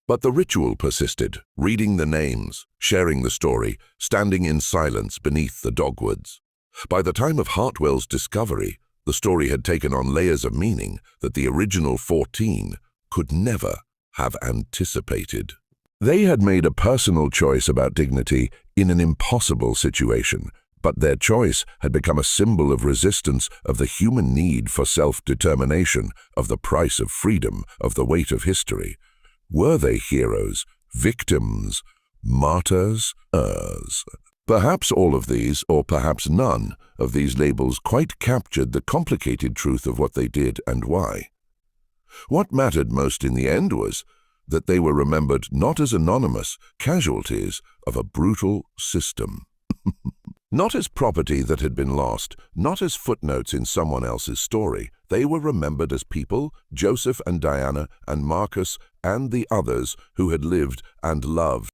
But the ritual persisted, reading the names, sharing the story, standing in silence beneath the dogwoods. By the time of Hartwell's discovery, the story had taken on layers of meaning that the original 14 could never have anticipated. They had made a personal choice about dignity in an impossible situation, but their choice had become a symbol of resistance, of the human need for self-determination, of the price of freedom, of the weight of history. Were they heroes, victims, martyrs? Perhaps all of these, or perhaps none of these labels quite captured the complicated truth of what they did and why. What mattered most in the end was that they were remembered not as anonymous casualties of a brutal system. Not as property that had been lost, not as footnotes in someone else's story. They were remembered as people, Joseph and Diana and Marcus and the others who had lived and loved